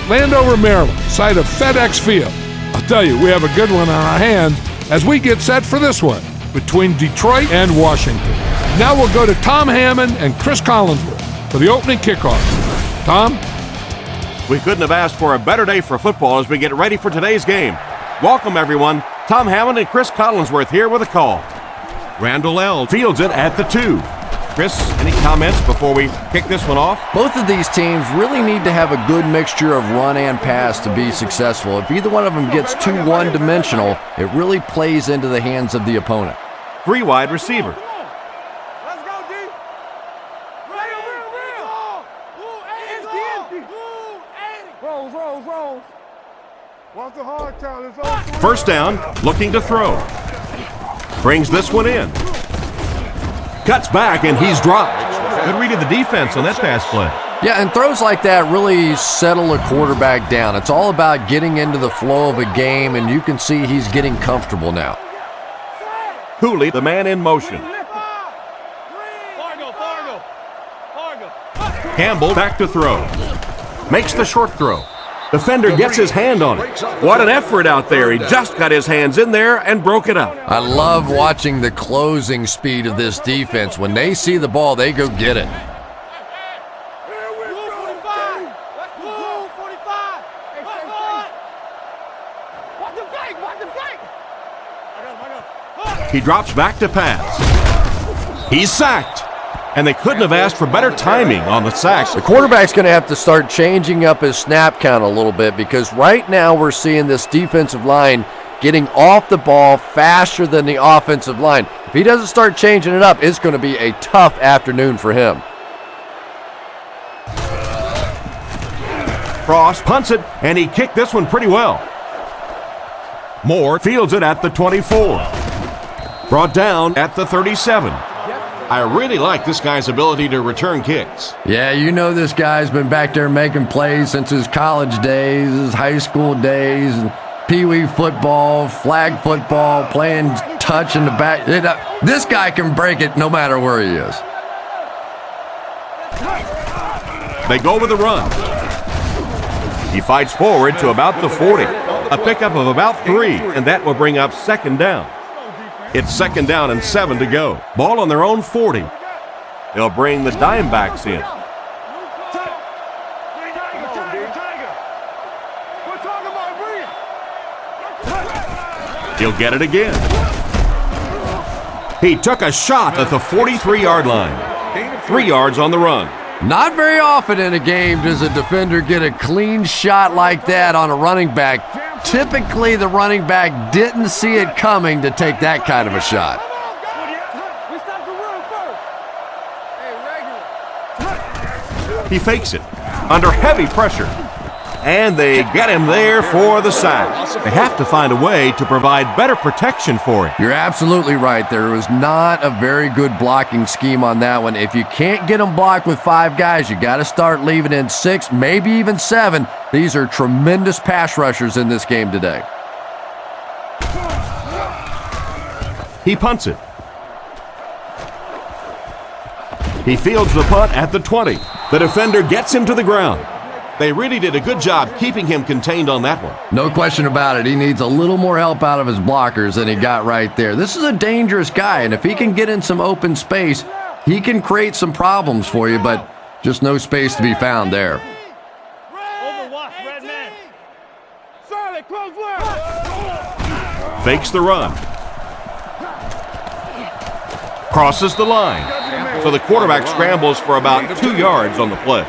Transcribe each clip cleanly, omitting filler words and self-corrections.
Landover, Maryland, site of FedEx Field. I'll tell you, we have a good one on our hands as we get set for this one between Detroit and Washington. Now we'll go to Tom Hammond and Chris Collinsworth for the opening kickoff. Tom? We couldn't have asked for a better day for football as we get ready for today's game. Welcome, everyone. Tom Hammond and Chris Collinsworth here with a call. Randall L. fields it at the 2. Chris, any comments before we kick this one off? Both of these teams really need to have a good mixture of run and pass to be successful. If either one of them gets too one-dimensional, it really plays into the hands of the opponent. 3 wide receiver. Let's go, D. Rolls. What's the hard count? It's over. First down, looking to throw. Brings this one in. Cuts back, and he's dropped. Good read of the defense on that pass play. Yeah, and throws like that really settle a quarterback down. It's all about getting into the flow of a game, and you can see he's getting comfortable now. Cooley, the man in motion. Campbell back to throw. Makes the short throw. Defender gets his hand on it. What an effort out there. He just got his hands in there and broke it up. I love watching the closing speed of this defense. When they see the ball, they go get it. He drops back to pass. He's sacked. And they couldn't have asked for better timing on the sack. The quarterback's going to have to start changing up his snap count a little bit because right now we're seeing this defensive line getting off the ball faster than the offensive line. If he doesn't start changing it up, it's going to be a tough afternoon for him. Frost punts it, and he kicked this one pretty well. Moore fields it at the 24. Brought down at the 37. I really like this guy's ability to return kicks. Yeah, you know this guy's been back there making plays since his college days, his high school days, pee-wee football, flag football, playing touch in the back. This guy can break it no matter where he is. They go with the run. He fights forward to about the 40. A pickup of about 3, and that will bring up second down. It's second down and 7 to go. Ball on their own 40. They'll bring the Dimebacks in. He'll get it again. He took a shot at the 43-yard line. 3 yards on the run. Not very often in a game does a defender get a clean shot like that on a running back. Typically, the running back didn't see it coming to take that kind of a shot. He fakes it under heavy pressure, and they get him there for the sack. They have to find a way to provide better protection for him. You're absolutely right. There was not a very good blocking scheme on that one. If you can't get them blocked with 5 guys, you got to start leaving in 6, maybe even 7. These are tremendous pass rushers in this game today. He punts it. He fields the punt at the 20. The defender gets him to the ground. They really did a good job keeping him contained on that one. No question about it. He needs a little more help out of his blockers than he got right there. This is a dangerous guy, and if he can get in some open space, he can create some problems for you, but just no space to be found there. Fakes the run. Crosses the line. So the quarterback scrambles for about 2 yards on the play.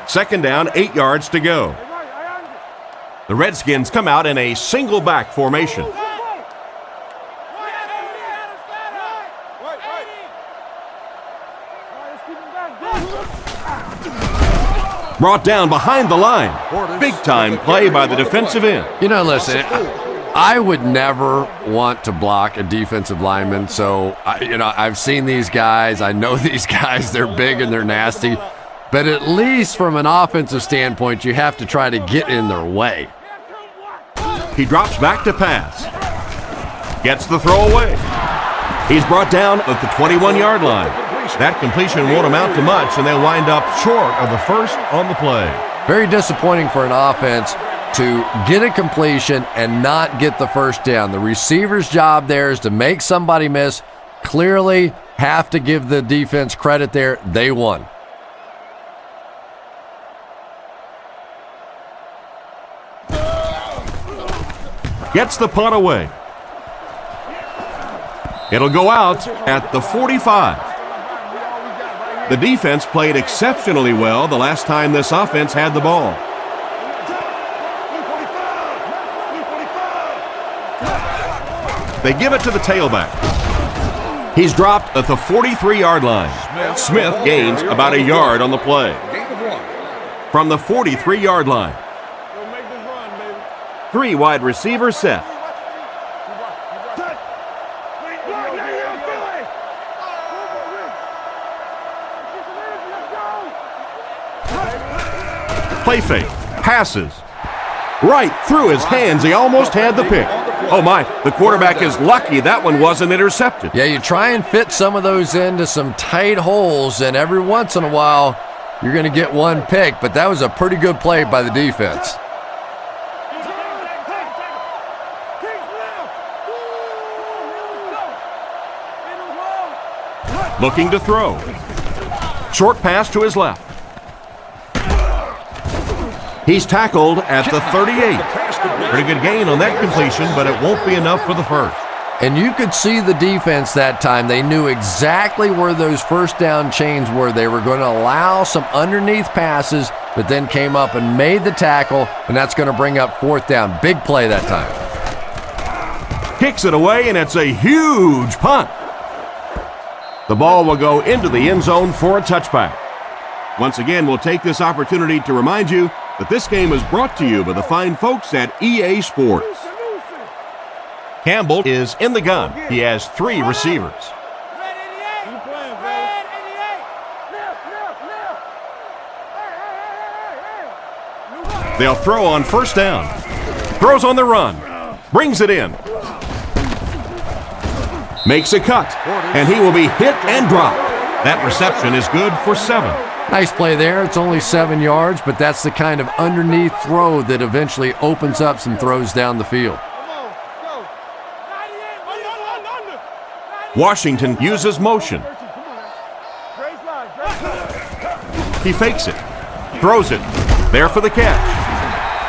Second down, 8 yards to go. The Redskins come out in a single back formation. Brought down behind the line. Big time play by the defensive end. You know, listen, I would never want to block a defensive lineman. So, I've seen these guys. I know these guys. They're big and they're nasty. But at least from an offensive standpoint, you have to try to get in their way. He drops back to pass. Gets the throw away. He's brought down at the 21-yard line. That completion won't amount to much, and they'll wind up short of the first on the play. Very disappointing for an offense to get a completion and not get the first down. The receiver's job there is to make somebody miss. Clearly have to give the defense credit there. They won. Gets the punt away. It'll go out at the 45. The defense played exceptionally well the last time this offense had the ball. They give it to the tailback. He's dropped at the 43-yard line. Smith gains about a yard on the play. From the 43-yard line. 3 wide receivers set. Play fake. Passes. Right through his hands. He almost had the pick. Oh my, the quarterback is lucky that one wasn't intercepted. Yeah, you try and fit some of those into some tight holes, and every once in a while, you're going to get one pick, but that was a pretty good play by the defense. Looking to throw. Short pass to his left. He's tackled at the 38. Pretty good gain on that completion, but it won't be enough for the first. And you could see the defense that time. They knew exactly where those first down chains were. They were going to allow some underneath passes, but then came up and made the tackle, and that's going to bring up fourth down. Big play that time. Kicks it away, and it's a huge punt. The ball will go into the end zone for a touchback. Once again, we'll take this opportunity to remind you that this game is brought to you by the fine folks at EA Sports. Campbell is in the gun. He has 3 receivers. They'll throw on first down. Throws on the run. Brings it in. Makes a cut, and he will be hit and dropped. That reception is good for 7. Nice play there. It's only 7 yards, but that's the kind of underneath throw that eventually opens up some throws down the field. Washington uses motion. He fakes it. Throws it. There for the catch.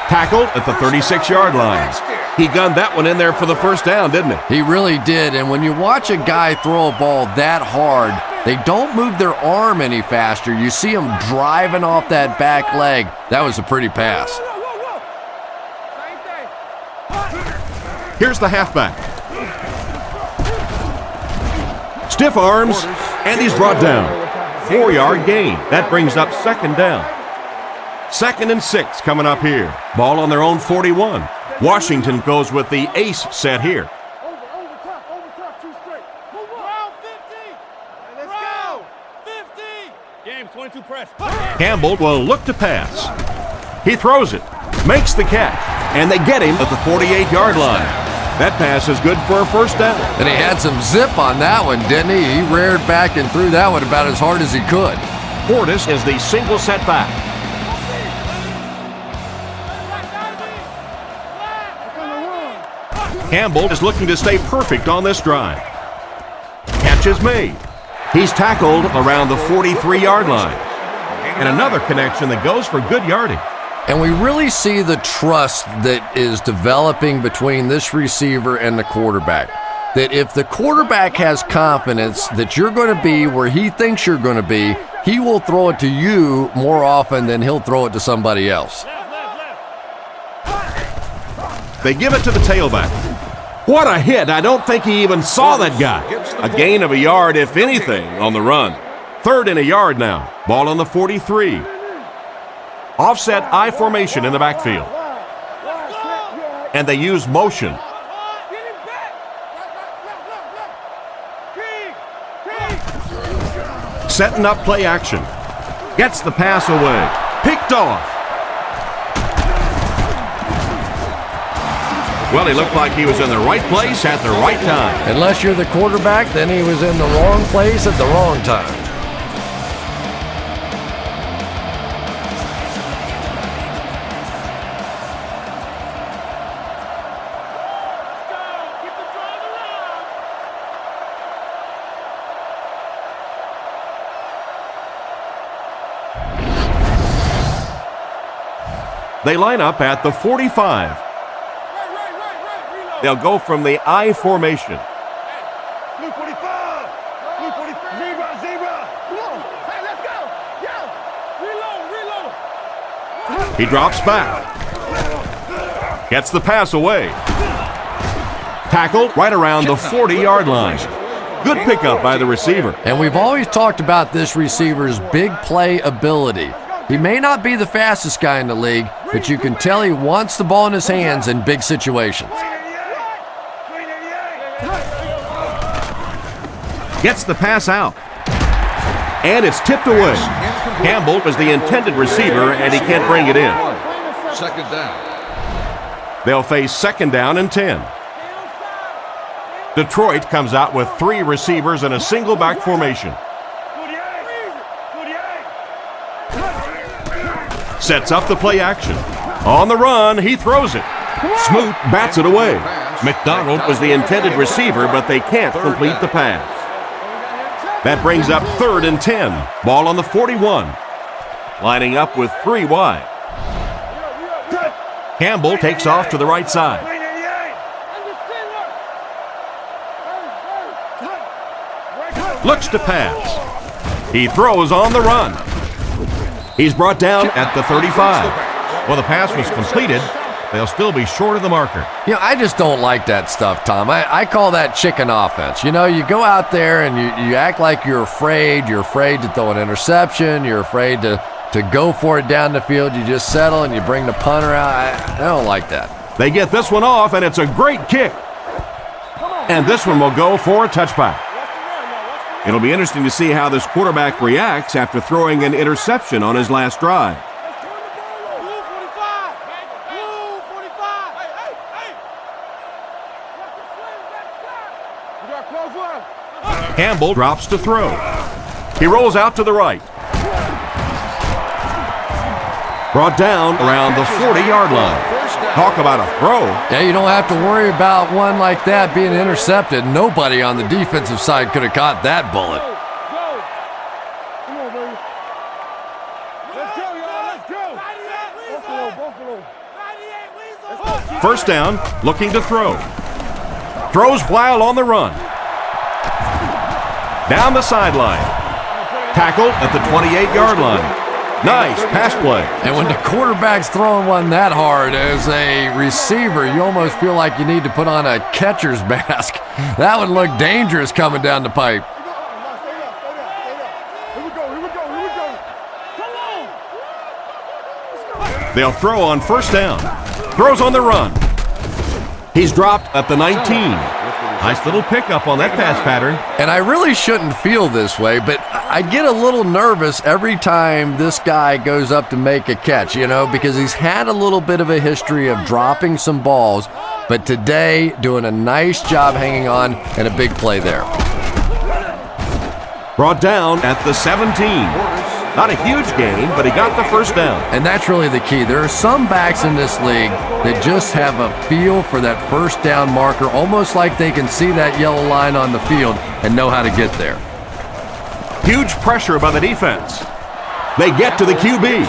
Tackled at the 36-yard line. He gunned that one in there for the first down, didn't he? He really did, and when you watch a guy throw a ball that hard, they don't move their arm any faster. You see him driving off that back leg. That was a pretty pass. Here's the halfback. Stiff arms, and he's brought down. 4-yard gain. That brings up second down. 2nd and 6 coming up here. Ball on their own 41. Washington goes with the ace set here. Over top, 2 straight. Move on. Round 50. Let's go. 50. Game 22 press. Campbell will look to pass. He throws it, makes the catch, and they get him at the 48-yard line. That pass is good for a first down. And he had some zip on that one, didn't he? He reared back and threw that one about as hard as he could. Portis is the single set back. Campbell is looking to stay perfect on this drive. Catch is made. He's tackled around the 43-yard line. And another connection that goes for good yardage. And we really see the trust that is developing between this receiver and the quarterback. That if the quarterback has confidence that you're going to be where he thinks you're going to be, he will throw it to you more often than he'll throw it to somebody else. They give it to the tailback. What a hit. I don't think he even saw that guy. A gain of a yard, if anything, on the run. 3rd and a yard now. Ball on the 43. Offset I formation in the backfield. And they use motion. Setting up play action. Gets the pass away. Picked off. Well, he looked like he was in the right place at the right time. Unless you're the quarterback, then he was in the wrong place at the wrong time. They line up at the 45. They'll go from the I formation. Blue 45. Blue 45. Zebra, zebra. Hey, let's go. Reload. He drops back. Gets the pass away. Tackled right around the 40-yard line. Good pickup by the receiver. And we've always talked about this receiver's big play ability. He may not be the fastest guy in the league, but you can tell he wants the ball in his hands in big situations. Gets the pass out. And it's tipped away. Campbell was the intended receiver, and he can't bring it in. Second down. They'll face second down and 10. Detroit comes out with 3 receivers in a single back formation. Sets up the play action. On the run, he throws it. Smoot bats it away. McDonald was the intended receiver, but they can't complete the pass. That brings up 3rd and 10. Ball on the 41. Lining up with 3 wide. Campbell takes off to the right side. Looks to pass. He throws on the run. He's brought down at the 35. Well, the pass was completed. They'll still be short of the marker. You know, I just don't like that stuff, Tom. I call that chicken offense. You know, you go out there and you act like you're afraid. You're afraid to throw an interception. You're afraid to go for it down the field. You just settle and you bring the punter out. I don't like that. They get this one off, and it's a great kick. And this one will go for a touchback. It'll be interesting to see how this quarterback reacts after throwing an interception on his last drive. Campbell drops to throw. He rolls out to the right. Brought down around the 40-yard line. Talk about a throw. Yeah, you don't have to worry about one like that being intercepted. Nobody on the defensive side could have caught that bullet. Come on, baby. Let's go, y'all. Let's go. Buffalo. First down, looking to throw. Throws while on the run. Down the sideline. Tackled at the 28-yard line. Nice pass play. And when the quarterback's throwing one that hard as a receiver, you almost feel like you need to put on a catcher's mask. That would look dangerous coming down the pipe. Stay down. Here we go. Come on. They'll throw on first down. Throws on the run. He's dropped at the 19. Nice little pickup on that pass pattern. And I really shouldn't feel this way, but I get a little nervous every time this guy goes up to make a catch, you know, because he's had a little bit of a history of dropping some balls, but today doing a nice job hanging on and a big play there. Brought down at the 17. Not a huge gain, but he got the first down. And that's really the key. There are some backs in this league that just have a feel for that first down marker, almost like they can see that yellow line on the field and know how to get there. Huge pressure by the defense. They get to the QB.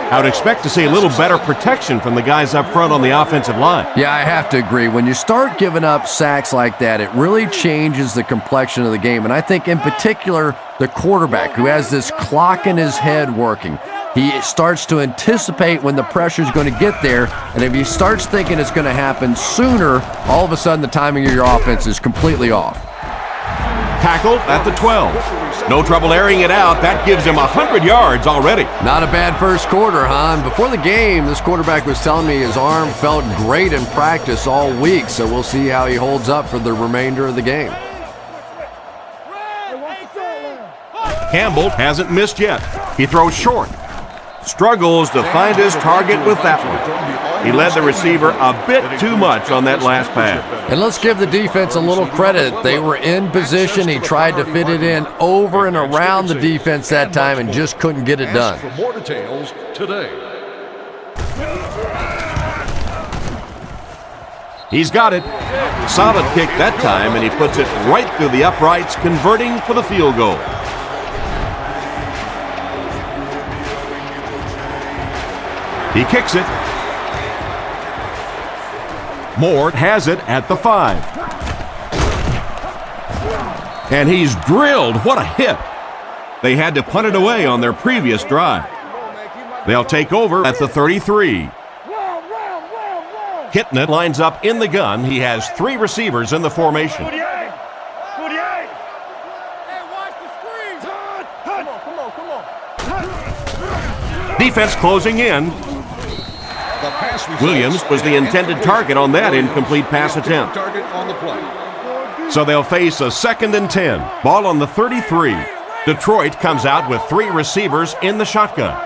I would expect to see a little better protection from the guys up front on the offensive line. Yeah, I have to agree. When you start giving up sacks like that, it really changes the complexion of the game. And I think in particular, the quarterback who has this clock in his head working, he starts to anticipate when the pressure is going to get there. And if he starts thinking it's going to happen sooner, all of a sudden the timing of your offense is completely off. Tackled at the 12. No trouble airing it out. That gives him 100 yards already. Not a bad first quarter, huh? And before the game, this quarterback was telling me his arm felt great in practice all week, so we'll see how he holds up for the remainder of the game. Campbell hasn't missed yet. He throws short. Struggles to find his target with that one. He led the receiver a bit too much on that last pass. And let's give the defense a little credit. They were in position. He tried to fit it in over and around the defense that time and just couldn't get it done. For more details today. He's got it. Solid kick that time, and he puts it right through the uprights, converting for the field goal. He kicks it. Moore has it at the 5. And he's drilled. What a hit. They had to punt it away on their previous drive. They'll take over at the 33. Kitnet lines up in the gun. He has 3 receivers in the formation. 48. 48. Hey, watch the screen. Come on. Defense closing in. The pass results. Williams was the intended target on that incomplete pass attempt. Target on the play. So they'll face a 2nd and 10. Ball on the 33. Detroit comes out with 3 receivers in the shotgun.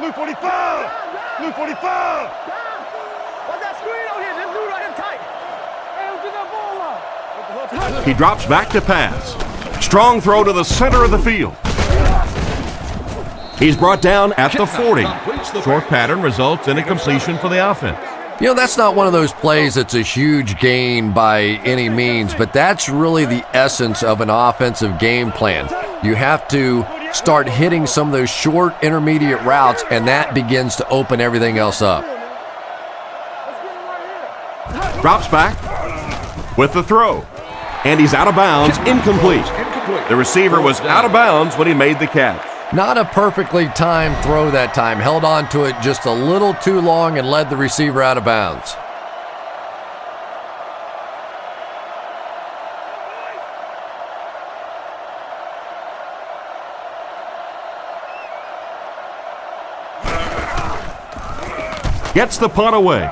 Luke 45. Luke 45. What's that screen on here? This dude right here tight. Hey, get that ball out. He drops back to pass. Strong throw to the center of the field. He's brought down at the 40. Short pattern results in a completion for the offense. You know, that's not one of those plays that's a huge gain by any means, but that's really the essence of an offensive game plan. You have to start hitting some of those short intermediate routes, and that begins to open everything else up. Drops back with the throw. And he's out of bounds, incomplete. The receiver was out of bounds when he made the catch. Not a perfectly timed throw that time. Held on to it just a little too long and led the receiver out of bounds. Gets the punt away.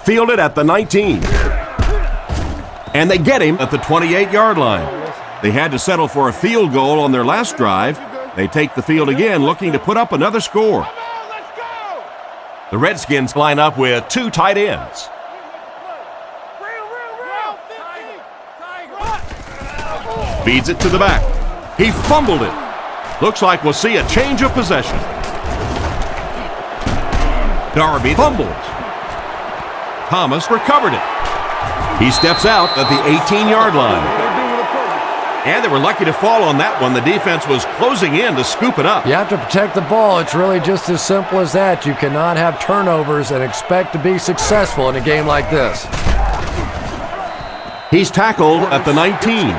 Fielded at the 19. And they get him at the 28-yard line. They had to settle for a field goal on their last drive. They take the field again, looking to put up another score. The Redskins line up with 2 tight ends. Feeds it to the back. He fumbled it. Looks like we'll see a change of possession. Darby fumbles. Thomas recovered it. He steps out at the 18-yard line. And they were lucky to fall on that one. The defense was closing in to scoop it up. You have to protect the ball. It's really just as simple as that. You cannot have turnovers and expect to be successful in a game like this. He's tackled at the 19.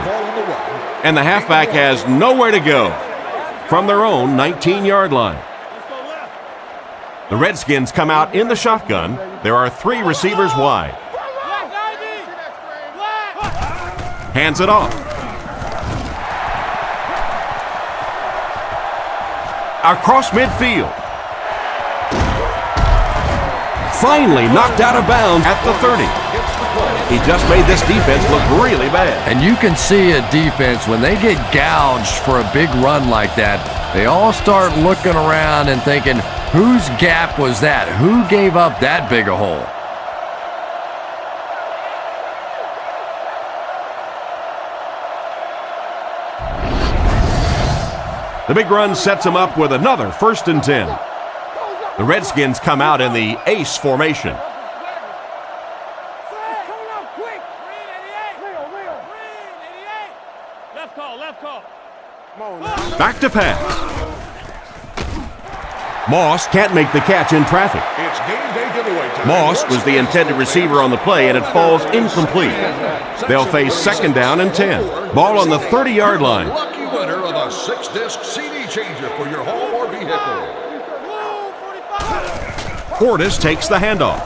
And the halfback has nowhere to go from their own 19-yard line. The Redskins come out in the shotgun. There are 3 receivers wide. Hands it off. Across midfield. Finally knocked out of bounds at the 30. He just made this defense look really bad. And you can see a defense, when they get gouged for a big run like that, they all start looking around and thinking, whose gap was that? Who gave up that big a hole? The big run sets him up with another 1st and 10. The Redskins come out in the ace formation. Left call. Back to pass. Moss can't make the catch in traffic. It's game day giveaway time. Moss was the intended receiver on the play, and it falls incomplete. They'll face 2nd down and 10. Ball on the 30-yard line. Lucky winner of a 6-disc CD changer for your home or vehicle. Portis takes the handoff.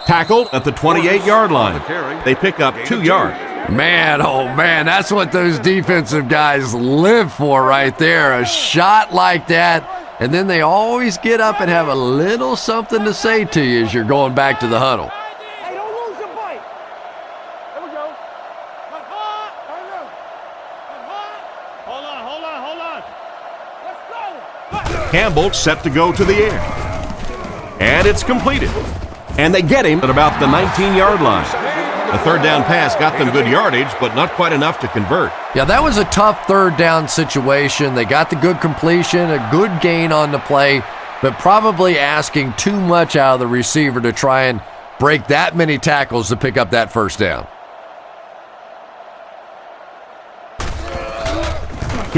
Tackled at the 28-yard line. They pick up 2 yards. Man, oh man, that's what those defensive guys live for right there. A shot like that, and then they always get up and have a little something to say to you as you're going back to the huddle. Hey, don't lose your bite. There we go. Hold on. Let's go. Campbell set to go to the air. And it's completed. And they get him at about the 19-yard line. The 3rd down pass got them good yardage, but not quite enough to convert. Yeah, that was a tough 3rd down situation. They got the good completion, a good gain on the play, but probably asking too much out of the receiver to try and break that many tackles to pick up that 1st down.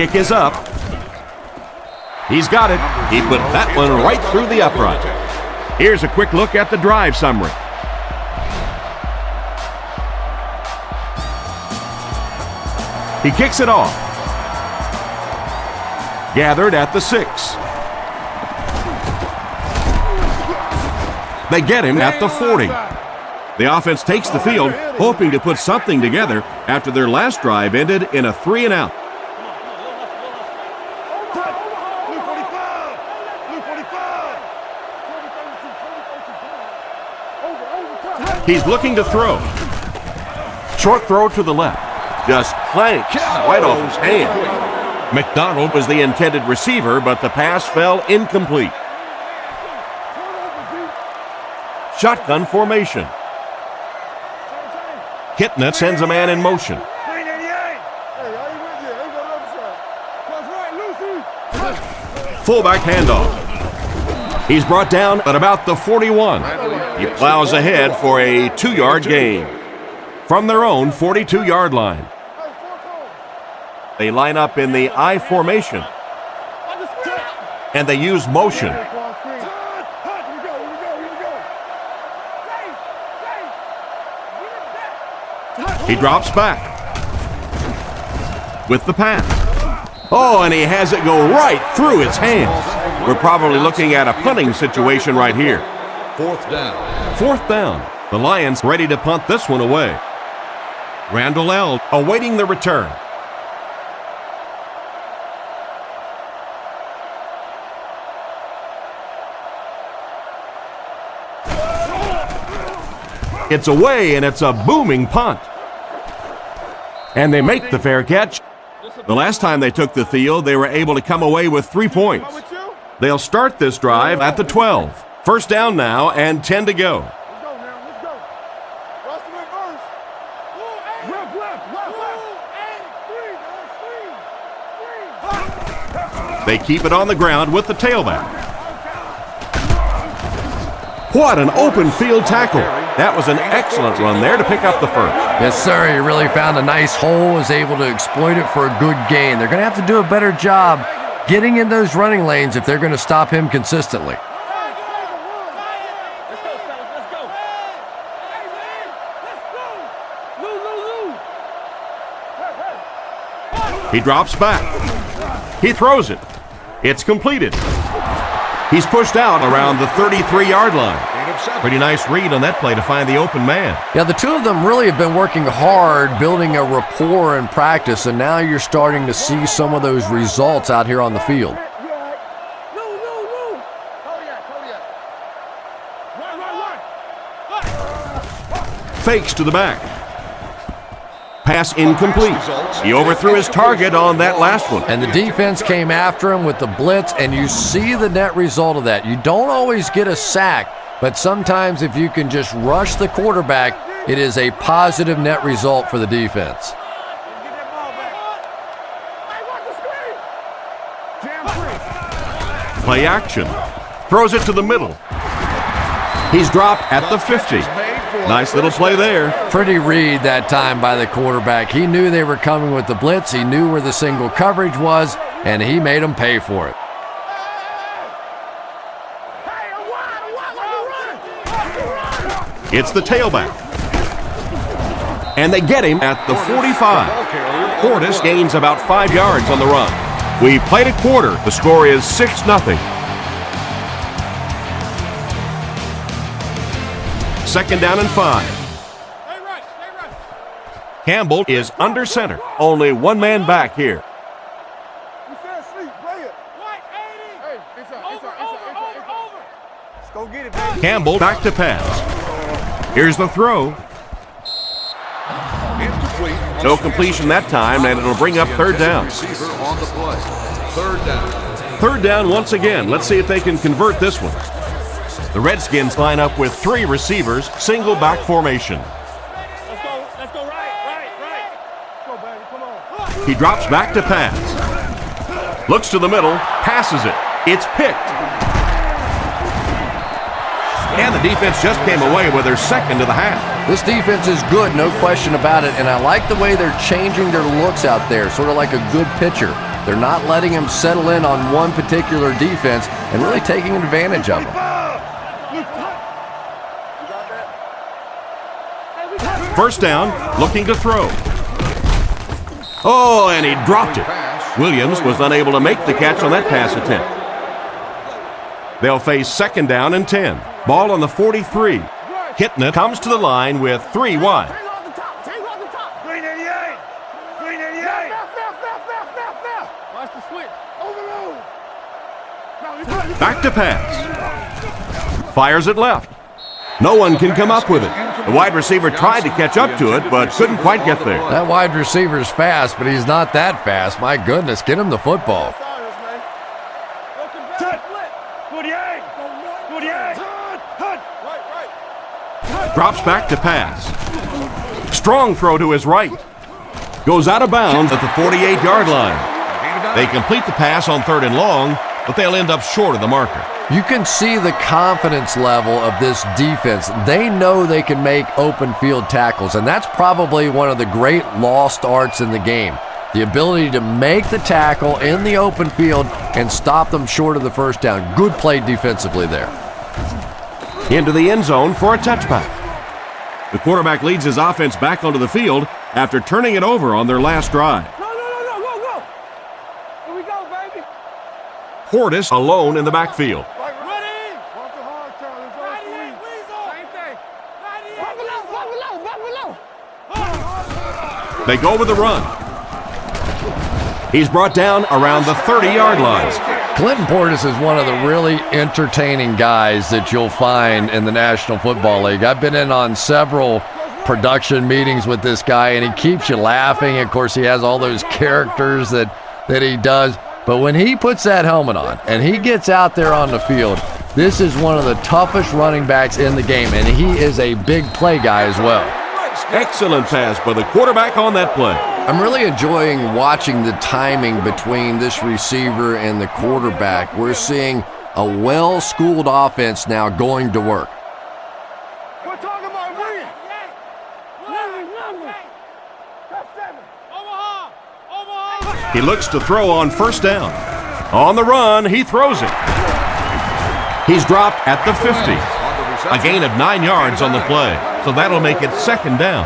kick is up. He's got it. He put that one right through the upright. Here's a quick look at the drive summary. He kicks it off. Gathered at the 6. They get him at the 40. The offense takes the field, hoping to put something together after their last drive ended in a 3-and-out. He's looking to throw. Short throw to the left. Just clanks right off his hand. McDonald was the intended receiver, but the pass fell incomplete. Shotgun formation. Kitna sends a man in motion. Fullback handoff. He's brought down at about the 41. He plows ahead for a 2-yard gain from their own 42-yard line. They line up in the I formation, and they use motion. He drops back with the pass. Oh, and he has it go right through his hands. We're probably looking at a punting situation right here. 4th down. 4th down. The Lions ready to punt this one away. Randall L. awaiting the return. It's away, and it's a booming punt. And they make the fair catch. The last time they took the field, they were able to come away with 3 points. They'll start this drive at the 12. 1st down now and 10 to go. They keep it on the ground with the tailback. What an open field tackle. That was an excellent run there to pick up the first. Yes, sir. He really found a nice hole, was able to exploit it for a good gain. They're going to have to do a better job getting in those running lanes if they're going to stop him consistently. He drops back. He throws it. It's completed. He's pushed out around the 33-yard line. Pretty nice read on that play to find the open man. Yeah, the two of them really have been working hard, building a rapport in practice, and now you're starting to see some of those results out here on the field. Fakes to the back. Pass incomplete. He overthrew his target on that last one. And the defense came after him with the blitz, and you see the net result of that. You don't always get a sack, but sometimes if you can just rush the quarterback, it is a positive net result for the defense. Play action. Throws it to the middle. He's dropped at the 50. Nice little play there. Pretty read that time by the quarterback. He knew they were coming with the blitz. He knew where the single coverage was, and he made them pay for it. It's the tailback. And they get him at the 45. Portis gains about 5 yards on the run. We played a quarter. The score is 6-0. 2nd down and 5. Campbell is under center. Only one man back here. Campbell back to pass. Here's the throw. No completion that time, and it'll bring up 3rd down. 3rd down once again. Let's see if they can convert this one. The Redskins line up with 3 receivers, single back formation. Let's go right. Go, baby, come on. He drops back to pass. Looks to the middle, passes it. It's picked. And the defense just came away with their 2nd of the half. This defense is good, no question about it, and I like the way they're changing their looks out there, sort of like a good pitcher. They're not letting him settle in on one particular defense and really taking advantage of him. First down, looking to throw. Oh, and he dropped it. Williams was unable to make the catch on that pass attempt. They'll face second down and 10. Ball on the 43. Kitna comes to the line with 3 wide. Take off the top. Take off the top. Green 88. Green 88. Watch the switch. Overload. Back to pass. Fires it left. No one can come up with it. The wide receiver tried to catch up to it, but couldn't quite get there. That wide receiver's fast, but he's not that fast. My goodness, get him the football. 48. 48. Drops back to pass. Strong throw to his right. Goes out of bounds at the 48-yard line. They complete the pass on 3rd and long, but they'll end up short of the marker. You can see the confidence level of this defense. They know they can make open field tackles, and that's probably one of the great lost arts in the game. The ability to make the tackle in the open field and stop them short of the first down. Good play defensively there. Into the end zone for a touchback. The quarterback leads his offense back onto the field after turning it over on their last drive. Go. Here we go, baby. Portis alone in the backfield. Ready. Walk the hard count. It's all 98 three. Weasel. Same thing. 98 They go with the run. He's brought down around the 30-yard line. Clinton Portis is one of the really entertaining guys that you'll find in the National Football League. I've been in on several production meetings with this guy, and he keeps you laughing. Of course, he has all those characters that he does. But when he puts that helmet on and he gets out there on the field, this is one of the toughest running backs in the game, and he is a big play guy as well. Excellent pass by the quarterback on that play. I'm really enjoying watching the timing between this receiver and the quarterback. We're seeing a well-schooled offense now going to work. We're talking about winning. That's 7. Omaha. He looks to throw on first down. On the run, he throws it. He's dropped at the 50. A gain of 9 yards on the play, so that'll make it second down.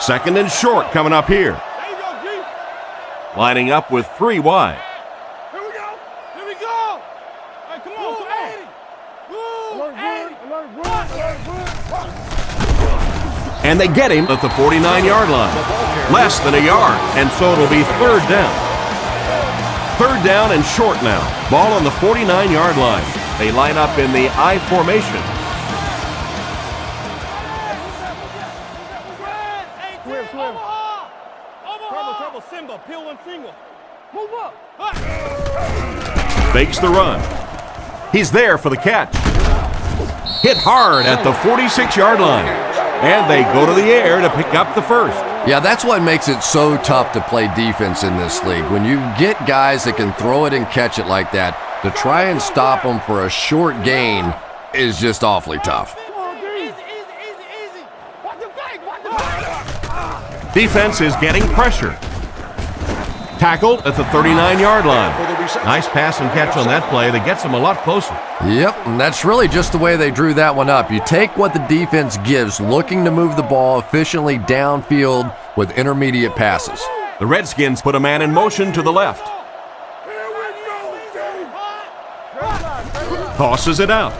Second and short coming up here. There you go, G. Lining up with 3 wide. Here we go. Hey, come on. 80. And they get him at the 49-yard line. Less than a yard, and so it'll be third down. Third down and short now. Ball on the 49-yard line. They line up in the I formation. Trouble, Simba, peel one single. Move up. Fakes the run. He's there for the catch. Hit hard at the 46-yard line. And they go to the air to pick up the first. Yeah, that's what makes it so tough to play defense in this league. When you get guys that can throw it and catch it like that, to try and stop them for a short gain is just awfully tough. Easy. Watch the fake. Defense is getting pressure. Tackled at the 39-yard line. Nice pass and catch on that play that gets them a lot closer. Yep, and that's really just the way they drew that one up. You take what the defense gives, looking to move the ball efficiently downfield with intermediate passes. The Redskins put a man in motion to the left. Tosses it out.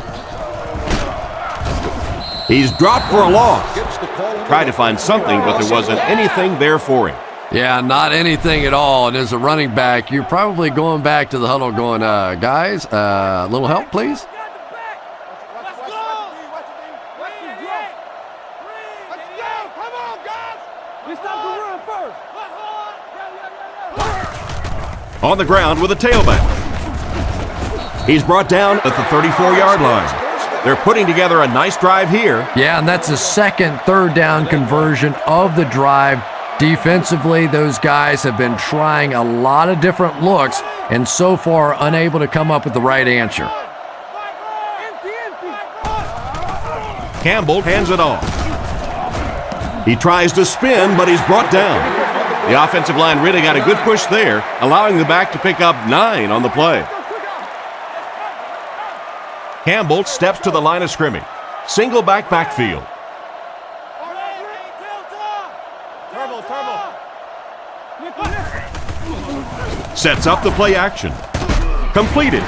He's dropped for a loss. Tried to find something, but there wasn't anything there for him. Yeah, not anything at all. And as a running back, you're probably going back to the huddle going, guys, a little help, please? On the ground with a tailback. He's brought down at the 34-yard line. They're putting together a nice drive here. Yeah, and that's the second third down conversion of the drive. Defensively, those guys have been trying a lot of different looks and so far unable to come up with the right answer. Campbell hands it off. He tries to spin, but he's brought down. The offensive line really got a good push there, allowing the back to pick up 9 on the play. Campbell steps to the line of scrimmage. Single backfield. Sets up the play action. Completed.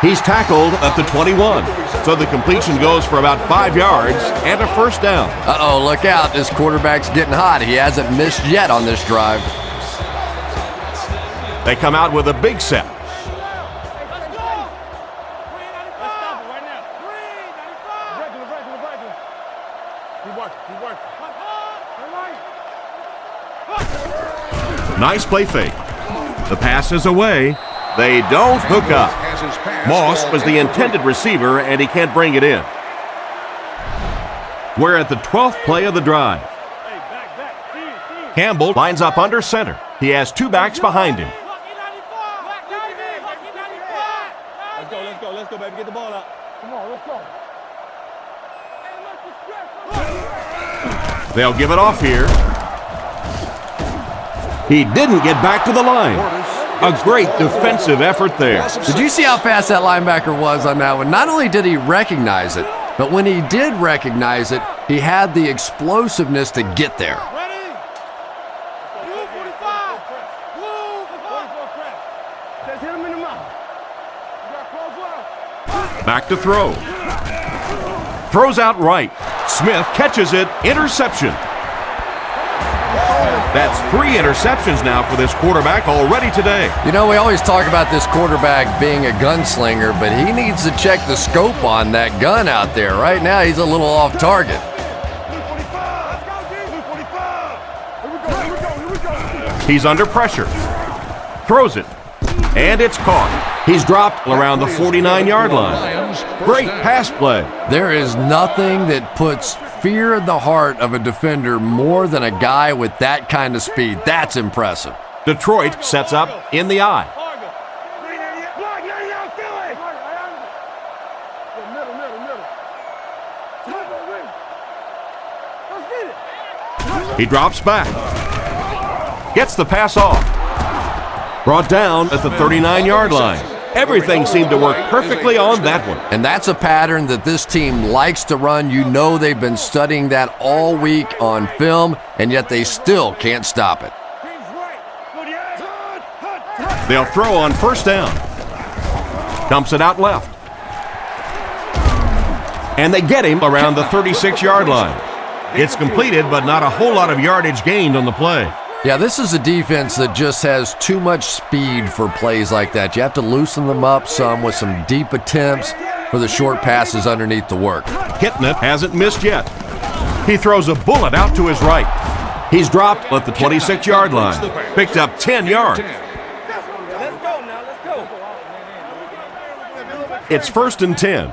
He's tackled at the 21. So the completion goes for about 5 yards and a first down. Uh-oh, look out. This quarterback's getting hot. He hasn't missed yet on this drive. They come out with a big set. Nice play fake. The pass is away. They don't hook up. Moss was the intended receiver, and he can't bring it in. We're at the 12th play of the drive. Campbell lines up under center. He has 2 backs behind him. Let's go, baby. Get the ball out. Come on, let's go. They'll give it off here. He didn't get back to the line. A great defensive effort there. Did you see how fast that linebacker was on that one? Not only did he recognize it, but when he did recognize it, he had the explosiveness to get there. Back to throw. Throws out right. Smith catches it. Interception. That's 3 interceptions now for this quarterback already today. You know, we always talk about this quarterback being a gunslinger, but he needs to check the scope on that gun out there. Right now, he's a little off target. He's under pressure. Throws it. And it's caught. He's dropped around the 49-yard line. Great pass play. There is nothing that puts fear in the heart of a defender more than a guy with that kind of speed. That's impressive. Detroit sets up in the eye. He drops back. Gets the pass off. Brought down at the 39-yard line. Everything seemed to work perfectly on that one. And that's a pattern that this team likes to run. You know they've been studying that all week on film, and yet they still can't stop it. They'll throw on first down. Dumps it out left. And they get him around the 36-yard line. It's completed, but not a whole lot of yardage gained on the play. Yeah, this is a defense that just has too much speed for plays like that. You have to loosen them up some with some deep attempts for the short passes underneath the work. Kitna hasn't missed yet. He throws a bullet out to his right. He's dropped at the 26-yard line. Picked up 10 yards. Let's go now, let's go. It's 1st and 10.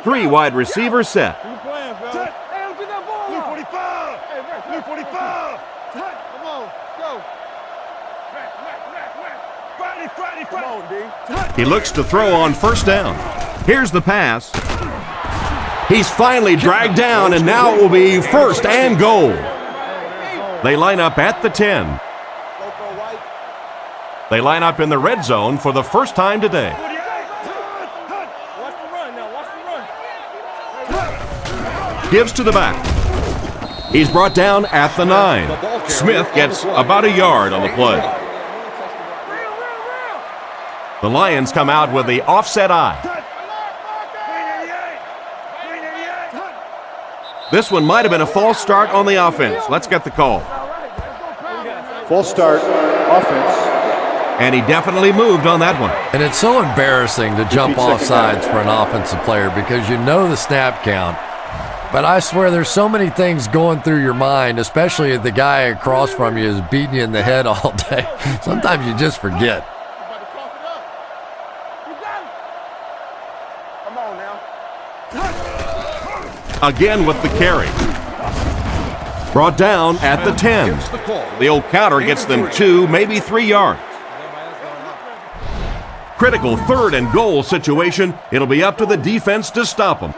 3 wide receivers set. He looks to throw on first down. Here's the pass. He's finally dragged down, and now it will be 1st and goal. They line up at the 10. They line up in the red zone for the first time today. Gives to the back. He's brought down at the 9. Smith gets about a yard on the play. The Lions come out with the offset eye. This one might have been a false start on the offense. Let's get the call. False start, offense. And he definitely moved on that one. And it's so embarrassing to jump off sides for an offensive player because you know the snap count. But I swear there's so many things going through your mind, especially if the guy across from you is beating you in the head all day. Sometimes you just forget. Again with the carry. Brought down at the 10. The old counter gets them 2, maybe 3 yards. Critical 3rd and goal situation. It'll be up to the defense to stop them.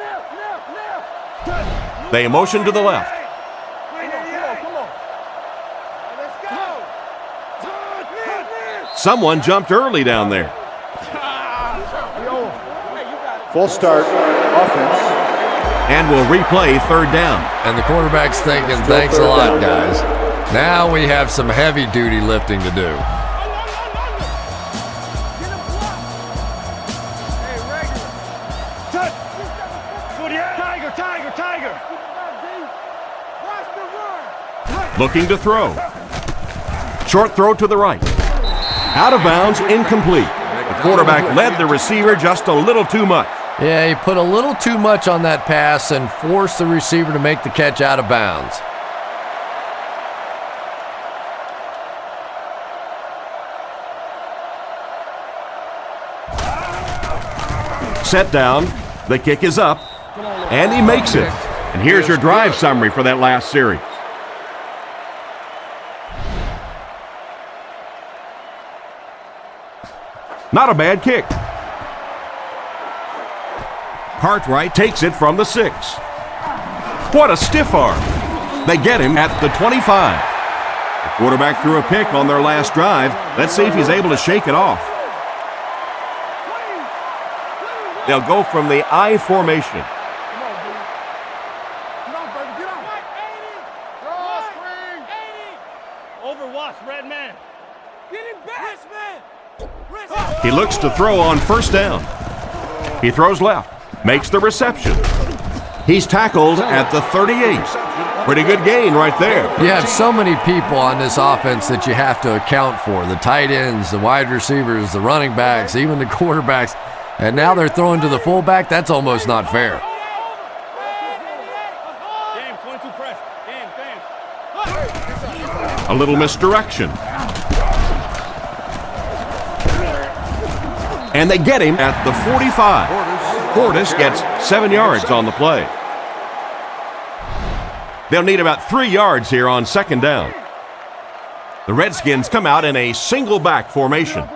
They motion to the left. Someone jumped early down there. Full start, offense. And we'll replay third down. And the quarterback's thinking, thanks a lot, guys. Now we have some heavy-duty lifting to do. Tiger. Looking to throw. Short throw to the right. Out of bounds, incomplete. The quarterback led the receiver just a little too much. Yeah, he put a little too much on that pass and forced the receiver to make the catch out of bounds. Set down. The kick is up. And he makes it. And here's your drive summary for that last series. Not a bad kick. Cartwright takes it from the 6. What a stiff arm. They get him at the 25. The quarterback threw a pick on their last drive. Let's see if he's able to shake it off. They'll go from the I formation. He looks to throw on first down. He throws left, makes the reception. He's tackled at the 38. Pretty good gain right there. You have so many people on this offense that you have to account for. The tight ends, the wide receivers, the running backs, even the quarterbacks. And now they're throwing to the fullback. That's almost not fair. A little misdirection. And they get him at the 45. Portis gets 7 yards on the play. They'll need about 3 yards here on second down. The Redskins come out in a single back formation.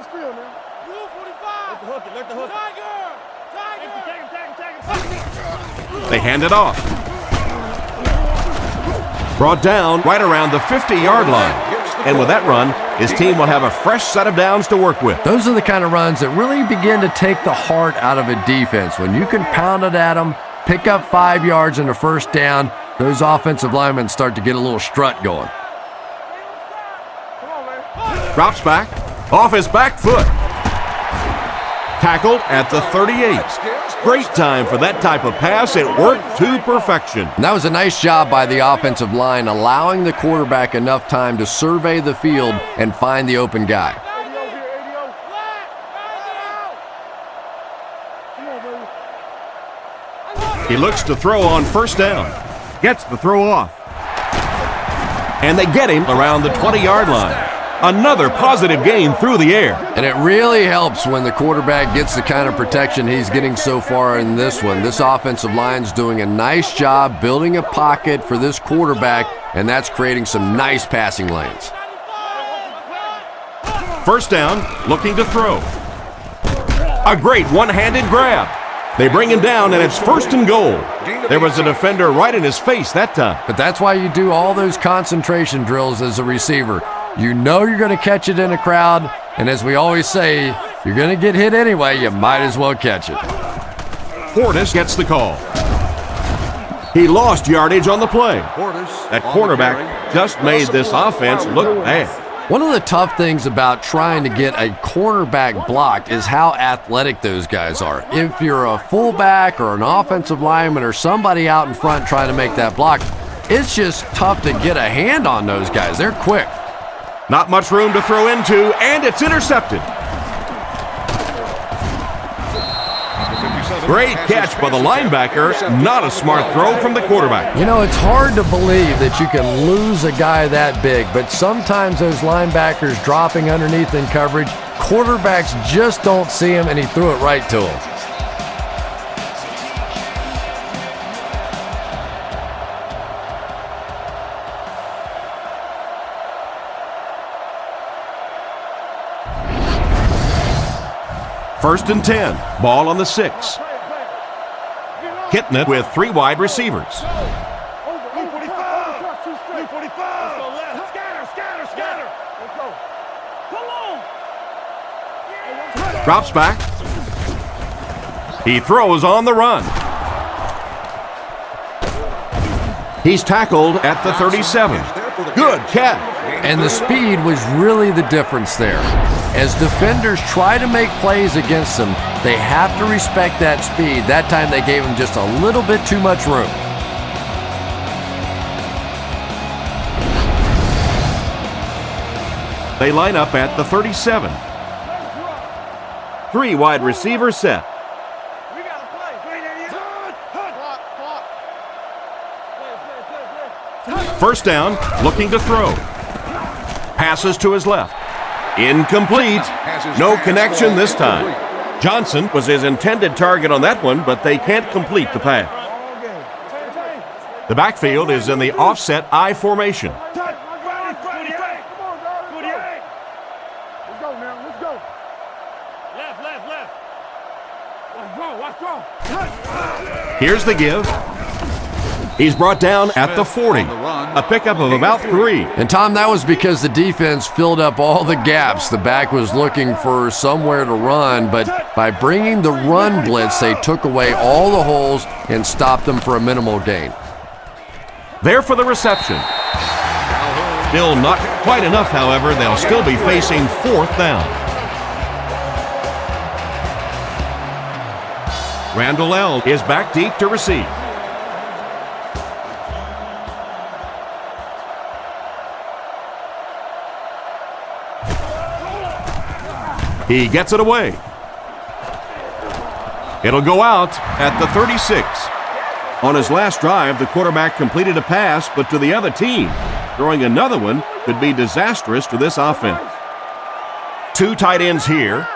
They hand it off. Brought down right around the 50-yard line. And with that run, his team will have a fresh set of downs to work with. Those are the kind of runs that really begin to take the heart out of a defense. When you can pound it at them, pick up 5 yards and a first down, those offensive linemen start to get a little strut going. Drops back, off his back foot. Tackled at the 38. Great time for that type of pass. It worked to perfection. And that was a nice job by the offensive line, allowing the quarterback enough time to survey the field and find the open guy. He looks to throw on first down. Gets the throw off. And they get him around the 20-yard line. Another positive gain through the air. And it really helps when the quarterback gets the kind of protection he's getting so far in this one. This offensive line's doing a nice job building a pocket for this quarterback, and that's creating some nice passing lanes. First down, looking to throw. A great one-handed grab. They bring him down, and it's first and goal. There was a defender right in his face that time. But that's why you do all those concentration drills as a receiver. You know you're going to catch it in a crowd, and as we always say, you're going to get hit anyway, you might as well catch it. Portis gets the call. He lost yardage on the play. That cornerback just made this offense look bad. One of the tough things about trying to get a cornerback blocked is how athletic those guys are. If you're a fullback or an offensive lineman or somebody out in front trying to make that block, it's just tough to get a hand on those guys. They're quick. Not much room to throw into, and it's intercepted. Great catch by the linebacker. Not a smart throw from the quarterback. You know, it's hard to believe that you can lose a guy that big, but sometimes those linebackers dropping underneath in coverage, quarterbacks just don't see him, and he threw it right to him. First and 10. Ball on the 6. Hitting it with 3 wide receivers. Drops back. He throws on the run. He's tackled at the 37. Good catch. And the speed was really the difference there. As defenders try to make plays against them, they have to respect that speed. That time they gave him just a little bit too much room. They line up at the 37. 3 wide receiver set. We got to play. First down, looking to throw. Passes to his left. Incomplete. No connection this time. Johnson was his intended target on that one, but they can't complete the pass. The backfield is in the offset I formation. Let's go now. Let's go. Left. Let's go. Here's the give. He's brought down at the 40. A pickup of about 3. And Tom, that was because the defense filled up all the gaps. The back was looking for somewhere to run, but by bringing the run blitz, they took away all the holes and stopped them for a minimal gain. There for the reception. Still not quite enough, however. They'll still be facing 4th down. Randall L. is back deep to receive. He gets it away. It'll go out at the 36. On his last drive, the quarterback completed a pass, but to the other team. Throwing another one could be disastrous to this offense. 2 tight ends here.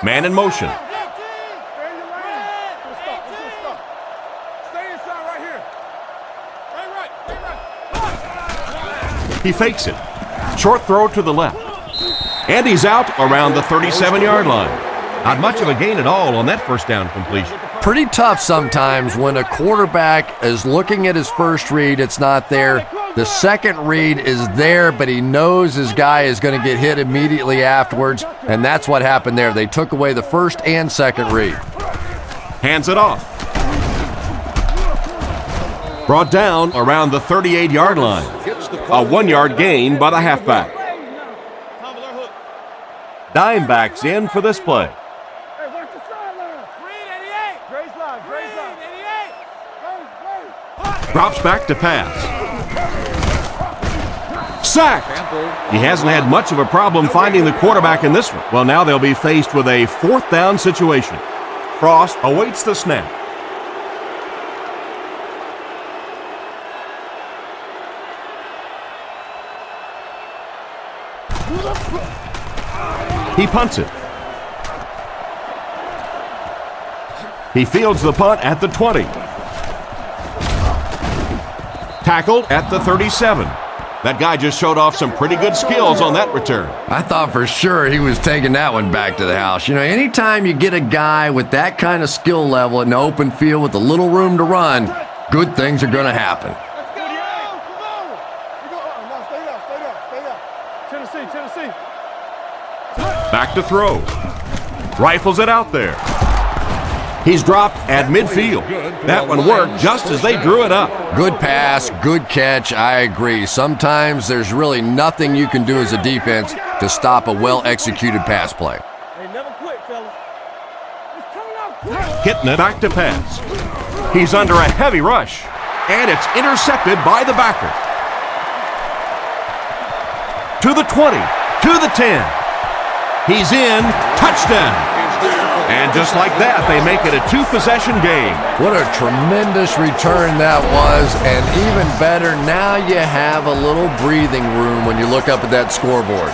Man in motion. He fakes it. Short throw to the left. And he's out around the 37-yard line. Not much of a gain at all on that first down completion. Pretty tough sometimes when a quarterback is looking at his first read, it's not there. The second read is there, but he knows his guy is going to get hit immediately afterwards, and that's what happened there. They took away the first and second read. Hands it off. Brought down around the 38-yard line. A 1-yard gain by the halfback. Dime backs in for this play. Hey, watch the sideline. Green 88. Gray's line. Green 88. Drops back to pass. Sacked. He hasn't had much of a problem finding the quarterback in this one. Well, now they'll be faced with a 4th down situation. Frost awaits the snap. He punts it. He fields the punt at the 20. Tackled at the 37. That guy just showed off some pretty good skills on that return. I thought for sure he was taking that one back to the house. You know, anytime you get a guy with that kind of skill level in the open field with a little room to run, good things are going to happen. Tennessee. Back to throw. Rifles it out there. He's dropped at midfield. That one worked just as they drew it up. Good pass, good catch, I agree. Sometimes there's really nothing you can do as a defense to stop a well-executed pass play. Hey, never quit, fellas. It's coming out quick. Hitting it back to pass. He's under a heavy rush, and it's intercepted by the backer. To the 20, to the 10. He's in, touchdown. And just like that, they make it a 2-possession game. What a tremendous return that was, and even better, now you have a little breathing room when you look up at that scoreboard.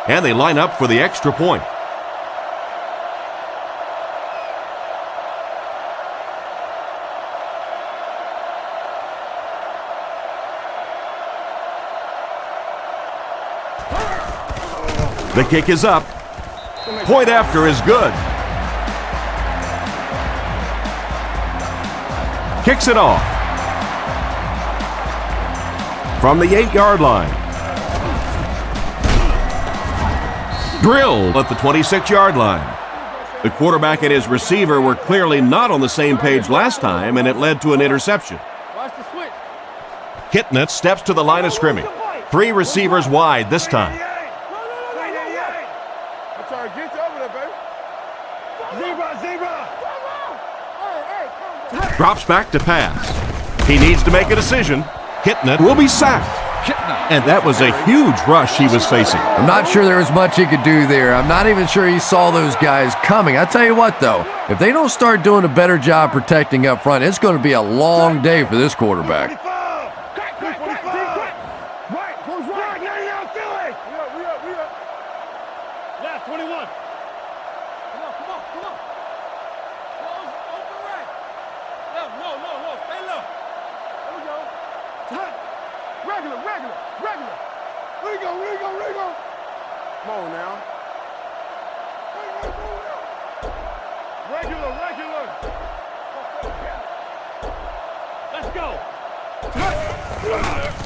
And they line up for the extra point. The kick is up. Point after is good. Kicks it off. From the 8-yard line. Drilled at the 26-yard line. The quarterback and his receiver were clearly not on the same page last time, and it led to an interception. Kitnet steps to the line of scrimmage. 3 receivers wide this time. Drops back to pass. He needs to make a decision. Kitnet will be sacked. And that was a huge rush he was facing. I'm not sure there was much he could do there. I'm not even sure he saw those guys coming. I tell you what, though, if they don't start doing a better job protecting up front, it's going to be a long day for this quarterback.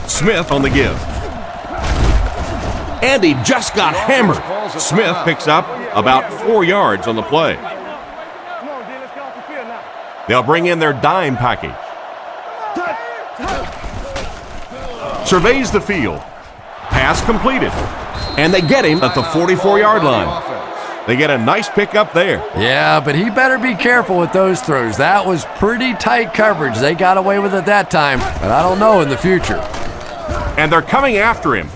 Smith on the give. And he just got hammered. Smith picks up about 4 yards on the play. They'll bring in their dime package. Surveys the field. Pass completed. And they get him at the 44-yard line. They get a nice pickup there. Yeah, but he better be careful with those throws. That was pretty tight coverage. They got away with it that time, but I don't know in the future. And they're coming after him.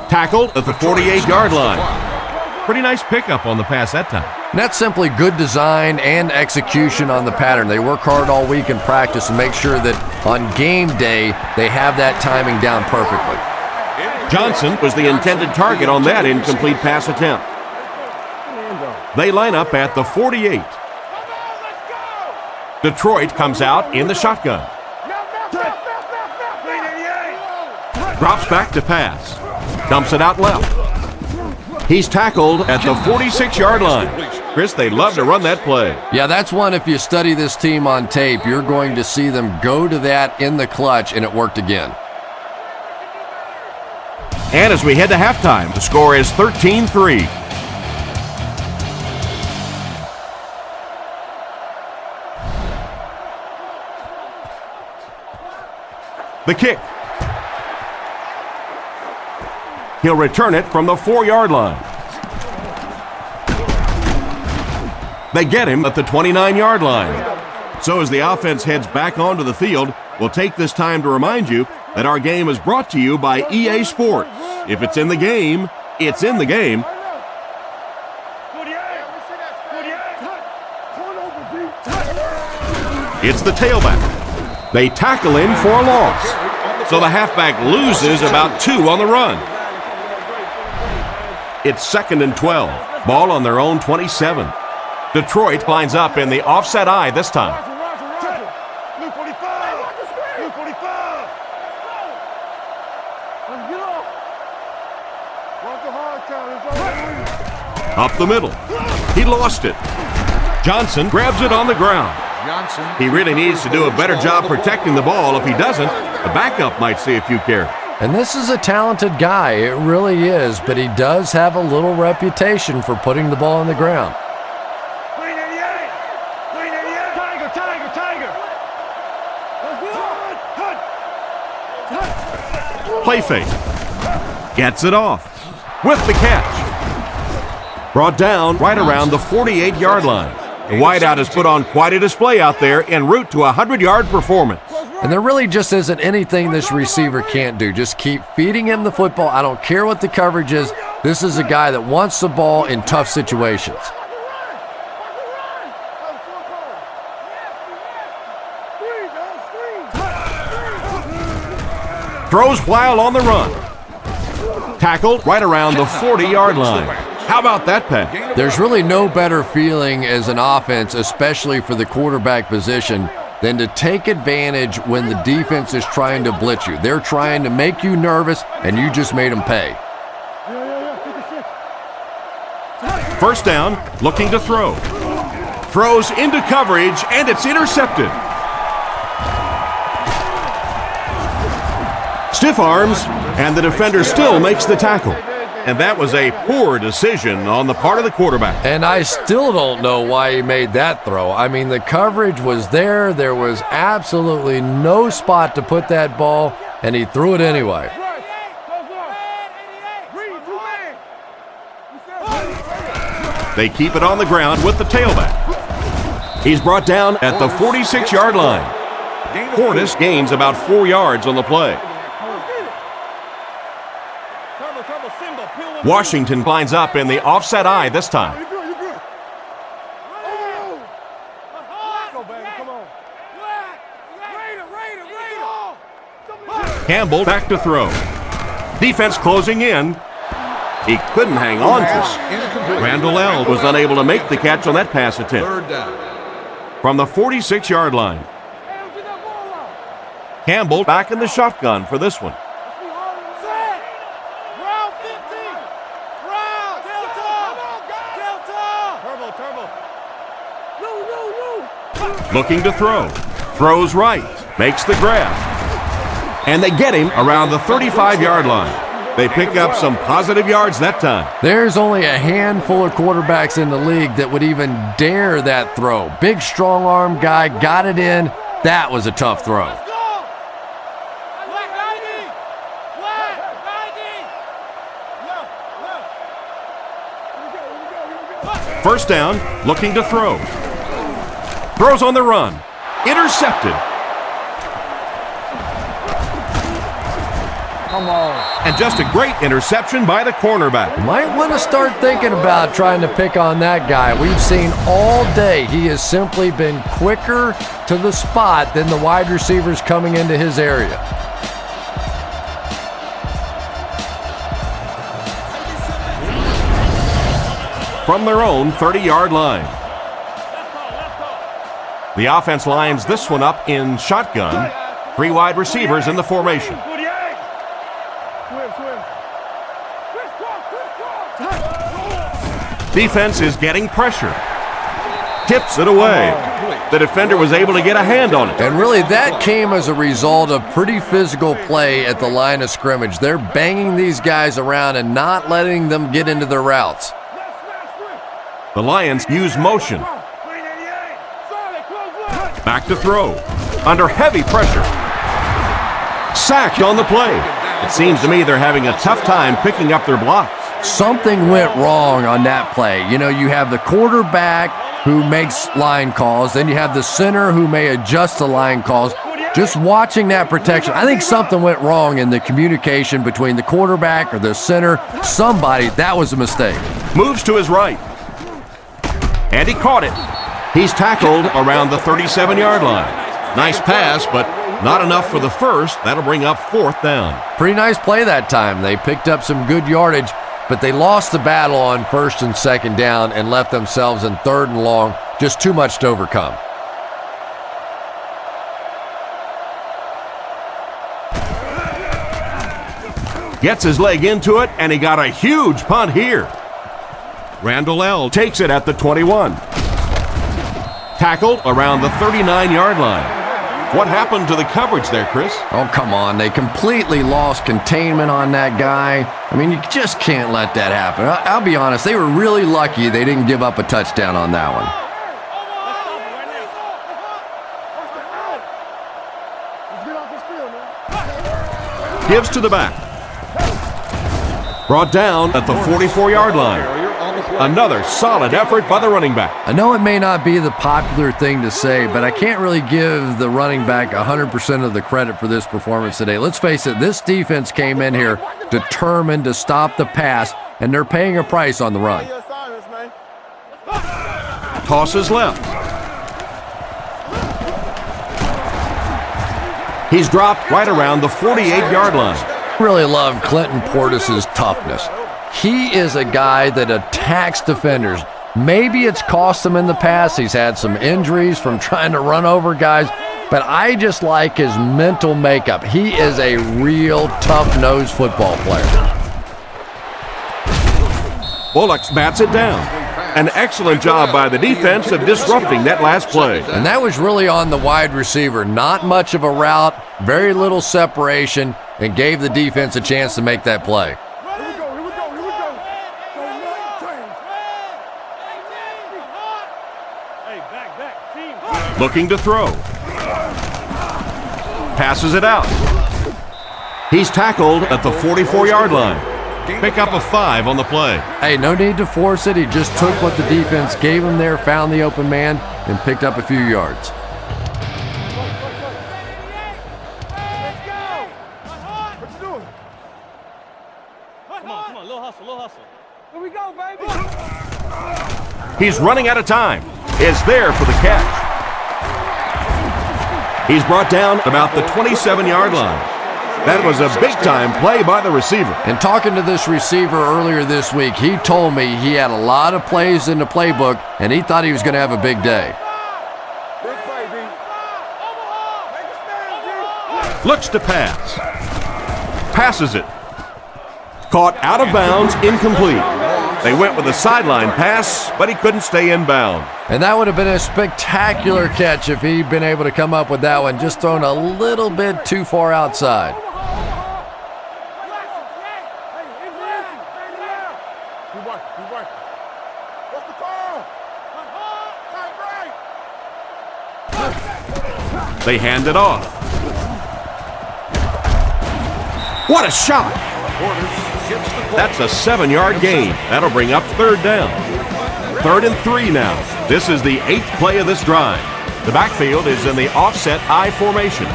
Tackled at the 48-yard line. Pretty nice pickup on the pass that time. And that's simply good design and execution on the pattern. They work hard all week in practice and make sure that on game day they have that timing down perfectly. Johnson was the intended target on that incomplete pass attempt. They line up at the 48. Detroit comes out in the shotgun. Drops back to pass. Dumps it out left. He's tackled at the 46-yard line. Chris, they love to run that play. Yeah, that's one, if you study this team on tape, you're going to see them go to that in the clutch, and it worked again. And as we head to halftime, the score is 13-3. The kick. He'll return it from the 4-yard line. They get him at the 29-yard line. So as the offense heads back onto the field, we'll take this time to remind you that our game is brought to you by EA Sports. If it's in the game, it's in the game. It's the tailback. They tackle him for a loss. So the halfback loses about 2 on the run. It's 2nd and 12. Ball on their own 27. Detroit lines up in the offset eye this time. Up the middle. He lost it. Johnson grabs it on the ground. He really needs to do a better job protecting the ball. If he doesn't, the backup might see a few carries. And this is a talented guy. It really is, but he does have a little reputation for putting the ball on the ground. Play fake. Gets it off. With the catch. Brought down right around the 48-yard line. The wideout has put on quite a display out there en route to a 100-yard performance. And there really just isn't anything this receiver can't do. Just keep feeding him the football. I don't care what the coverage is. This is a guy that wants the ball in tough situations. Throws while on the run. Tackled right around the 40-yard line. How about that pass? There's really no better feeling as an offense, especially for the quarterback position, than to take advantage when the defense is trying to blitz you. They're trying to make you nervous, and you just made them pay. First down, looking to throw. Throws into coverage, and it's intercepted. Stiff arms, and the defender still makes the tackle. And that was a poor decision on the part of the quarterback. And I still don't know why he made that throw. I mean, the coverage was there. There was absolutely no spot to put that ball, and he threw it anyway. They keep it on the ground with the tailback. He's brought down at the 46-yard line. Portis gains about 4 yards on the play. Washington lines up in the offset eye this time. Campbell back to throw. Defense closing in. He couldn't hang on to it. Randall L. was unable to make the catch on that pass attempt. From the 46-yard line. Campbell back in the shotgun for this one. Looking to throw. Throws right. Makes the grab. And they get him around the 35-yard line. They pick up some positive yards that time. There's only a handful of quarterbacks in the league that would even dare that throw. Big, strong-arm guy got it in. That was a tough throw. First down, looking to throw. Throws on the run. Intercepted. Come on. And just a great interception by the cornerback. Might want to start thinking about trying to pick on that guy. We've seen all day he has simply been quicker to the spot than the wide receivers coming into his area. From their own 30-yard line. The offense lines this one up in shotgun. 3 wide receivers in the formation. Defense is getting pressure. Tips it away. The defender was able to get a hand on it. And really, that came as a result of pretty physical play at the line of scrimmage. They're banging these guys around and not letting them get into their routes. The Lions use motion. Back to throw. Under heavy pressure. Sacked on the play. It seems to me they're having a tough time picking up their blocks. Something went wrong on that play. You know, you have the quarterback who makes line calls, then you have the center who may adjust the line calls. Just watching that protection, I think something went wrong in the communication between the quarterback or the center. Somebody, that was a mistake. Moves to his right. And he caught it. He's tackled around the 37-yard line. Nice pass, but not enough for the first. That'll bring up 4th down. Pretty nice play that time. They picked up some good yardage, but they lost the battle on 1st and 2nd down and left themselves in 3rd and long. Just too much to overcome. Gets his leg into it, and he got a huge punt here. Randall L. takes it at the 21. Tackled around the 39-yard line. What happened to the coverage there, Chris? Oh, come on. They completely lost containment on that guy. I mean, you just can't let that happen. I'll be honest, they were really lucky they didn't give up a touchdown on that one. Gives to the back. Brought down at the 44-yard line. Another solid effort by the running back. I know it may not be the popular thing to say, but I can't really give the running back 100% of the credit for this performance today. Let's face it, this defense came in here determined to stop the pass, and they're paying a price on the run. Tosses left. He's dropped right around the 48-yard line. I really love Clinton Portis' toughness. He is a guy that attacks defenders. Maybe it's cost him in the past. He's had some injuries from trying to run over guys, but I just like his mental makeup. He is a real tough-nosed football player. Bullock bats it down. An excellent job by the defense of disrupting that last play. And that was really on the wide receiver. Not much of a route, very little separation, and gave the defense a chance to make that play. Looking to throw. Passes it out. He's tackled at the 44-yard line. Pick up a 5 on the play. Hey, no need to force it. He just took what the defense gave him there, found the open man, and picked up a few yards. Come on, little hustle. Here we go, baby. He's running out of time. Is there for the catch. He's brought down about the 27-yard line. That was a big-time play by the receiver. And talking to this receiver earlier this week, he told me he had a lot of plays in the playbook, and he thought he was going to have a big day. Looks to pass. Passes it. Caught out of bounds, incomplete. They went with a sideline pass, but he couldn't stay in bounds. And that would have been a spectacular catch if he'd been able to come up with that one, just thrown a little bit too far outside. They hand it off. What a shot! That's a 7-yard gain. That'll bring up 3rd down. 3rd and 3 now. This is the 8th play of this drive. The backfield is in the offset I formation.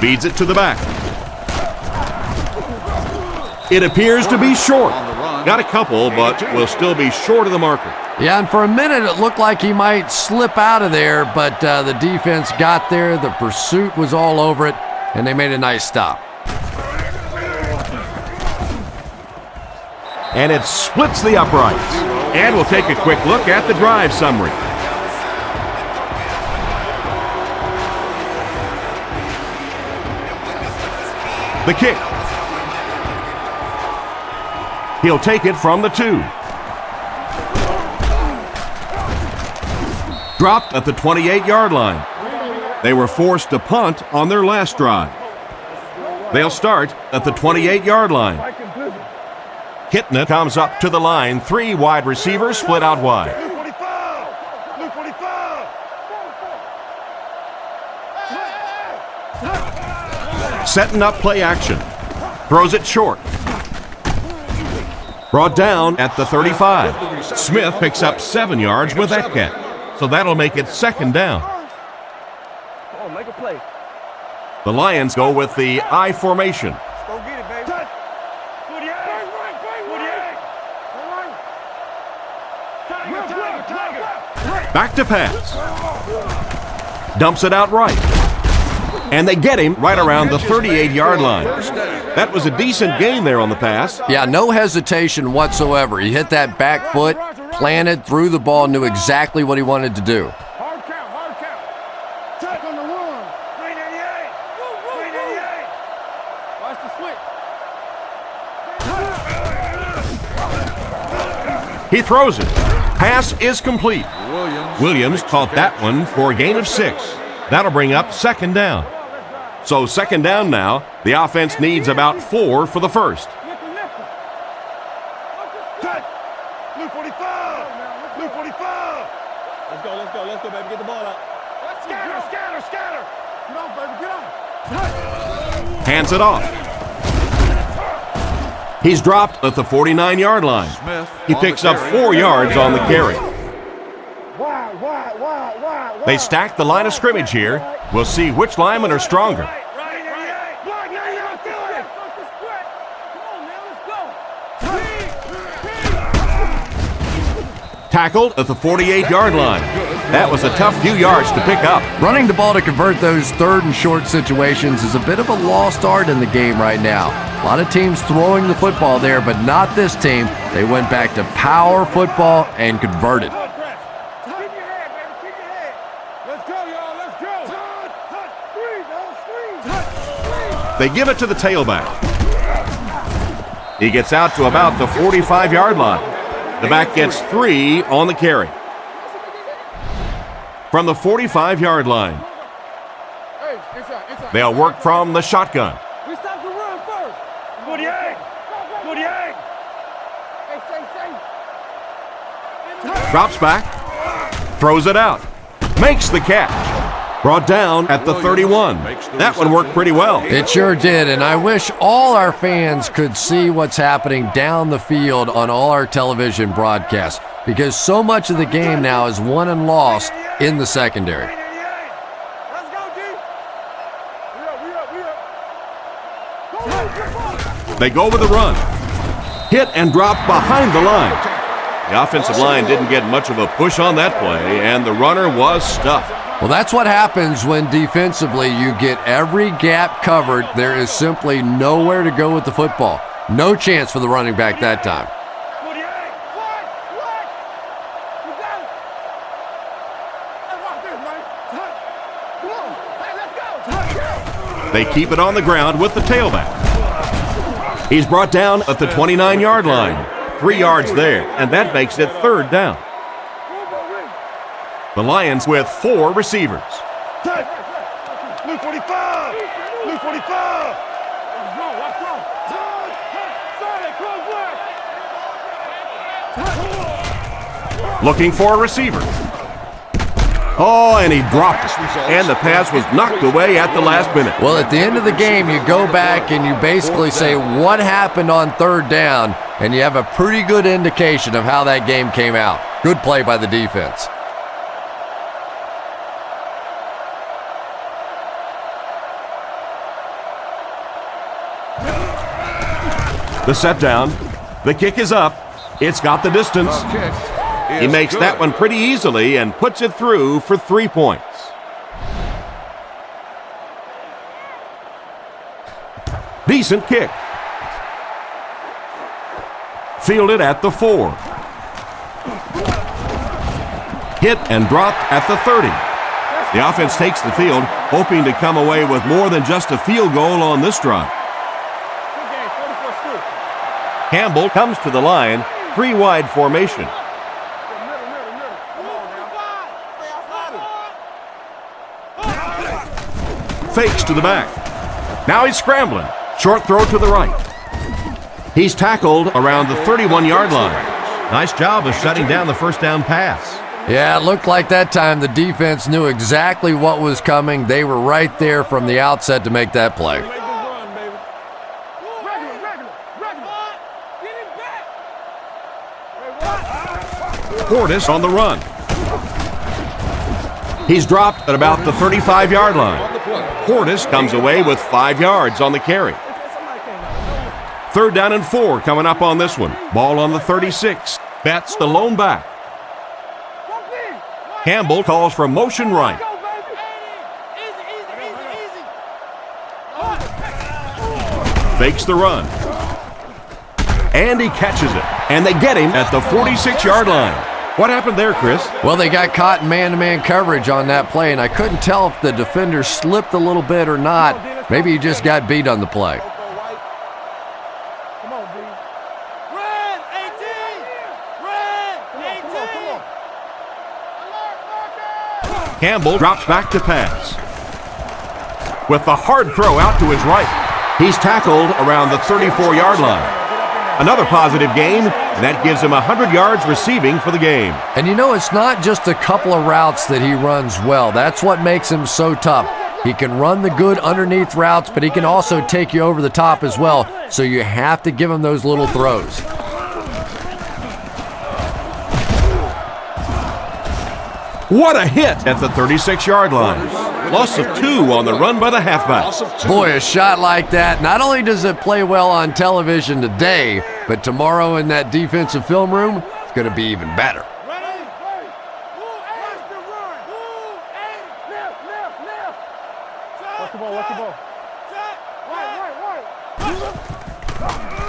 Feeds it to the back. It appears to be short. Got a couple, but will still be short of the marker. Yeah, and for a minute it looked like he might slip out of there, but the defense got there. The pursuit was all over it, and they made a nice stop. And it splits the uprights. And we'll take a quick look at the drive summary. The kick. He'll take it from the 2. Dropped at the 28-yard line. They were forced to punt on their last drive. They'll start at the 28-yard line. Kitna comes up to the line. 3 wide receivers split out wide. Setting up play action. Throws it short. Brought down at the 35. Smith picks up 7 yards with that catch. So that'll make it 2nd down. Come on, make a play. The Lions go with the I formation. Let's go get it, baby. Back to pass. Dumps it out right. And they get him right around the 38-yard line. That was a decent gain there on the pass. Yeah, no hesitation whatsoever. He hit that back foot, planted, threw the ball, knew exactly what he wanted to do. Hard count. Check on the run. 388. 388. Watch He the switch. throws it. Pass is complete. Williams caught that one for a gain of 6. That'll bring up 2nd down. So 2nd down now. The offense needs about 4 for the first. Blue 45. Blue 45. Let's go, baby. Get the ball out. Scatter. Get off, baby. Get off. Hands it off. He's dropped at the 49-yard line. He picks up 4 yards on the carry. Wide. They stack the line of scrimmage here. We'll see which linemen are stronger. Tackled at the 48-yard line. That was a tough few yards to pick up. Running the ball to convert those 3rd and short situations is a bit of a lost art in the game right now. A lot of teams throwing the football there, but not this team. They went back to power football and converted. They give it to the tailback. He gets out to about the 45-yard line. The back gets 3 on the carry. From the 45-yard line, they'll work from the shotgun. We stop the run first. Good yank. Good yank. Hey, stay. Drops back, throws it out, makes the catch. Brought down at the 31. That one worked pretty well. It sure did, and I wish all our fans could see what's happening down the field on all our television broadcasts, because so much of the game now is won and lost in the secondary. Let's go, D. We up. They go with the run. Hit and drop behind the line. The offensive line didn't get much of a push on that play, and the runner was stuffed. Well, that's what happens when defensively you get every gap covered. There is simply nowhere to go with the football. No chance for the running back that time. Good yank. What? You got it. Hey, watch this, man. Come on. Hey, let's go. They keep it on the ground with the tailback. He's brought down at the 29-yard line. 3 yards there, and that makes it 3rd down. The Lions with 4 receivers. Blue 45. Blue 45. Let's go. Let's go. Solid, close work. Looking for a receiver. Oh, and he dropped it. And the pass was knocked away at the last minute. Well, at the end of the game, you go back and you basically say what happened on 3rd down, and you have a pretty good indication of how that game came out. Good play by the defense. The set down. The kick is up. It's got the distance. He makes that one pretty easily and puts it through for 3 points. Decent kick. Fielded at the 4. Hit and dropped at the 30. The offense takes the field, hoping to come away with more than just a field goal on this drive. Campbell comes to the line, 3 wide formation. Fakes to the back. Now he's scrambling. Short throw to the right. He's tackled around the 31-yard line. Nice job of shutting down the first down pass. Yeah, it looked like that time the defense knew exactly what was coming. They were right there from the outset to make that play. Portis on the run. He's dropped at about the 35-yard line. Portis comes away with 5 yards on the carry. 3rd down and 4 coming up on this one. Ball on the 36. That's the lone back. Campbell calls for motion right. Fakes the run. And he catches it. And they get him at the 46-yard line. What happened there, Chris? Well, they got caught in man-to-man coverage on that play, and I couldn't tell if the defender slipped a little bit or not. Maybe he just got beat on the play. Come on, B. Red 18! Red 18! Campbell drops back to pass. With the hard throw out to his right. He's tackled around the 34-yard line. Another positive gain, and that gives him 100 yards receiving for the game. And you know, it's not just a couple of routes that he runs well. That's what makes him so tough. He can run the good underneath routes, but he can also take you over the top as well. So you have to give him those little throws. What a hit at the 36-yard line. Loss of 2 on the run by the halfback. Boy, a shot like that, not only does it play well on television today, but tomorrow in that defensive film room, it's going to be even better.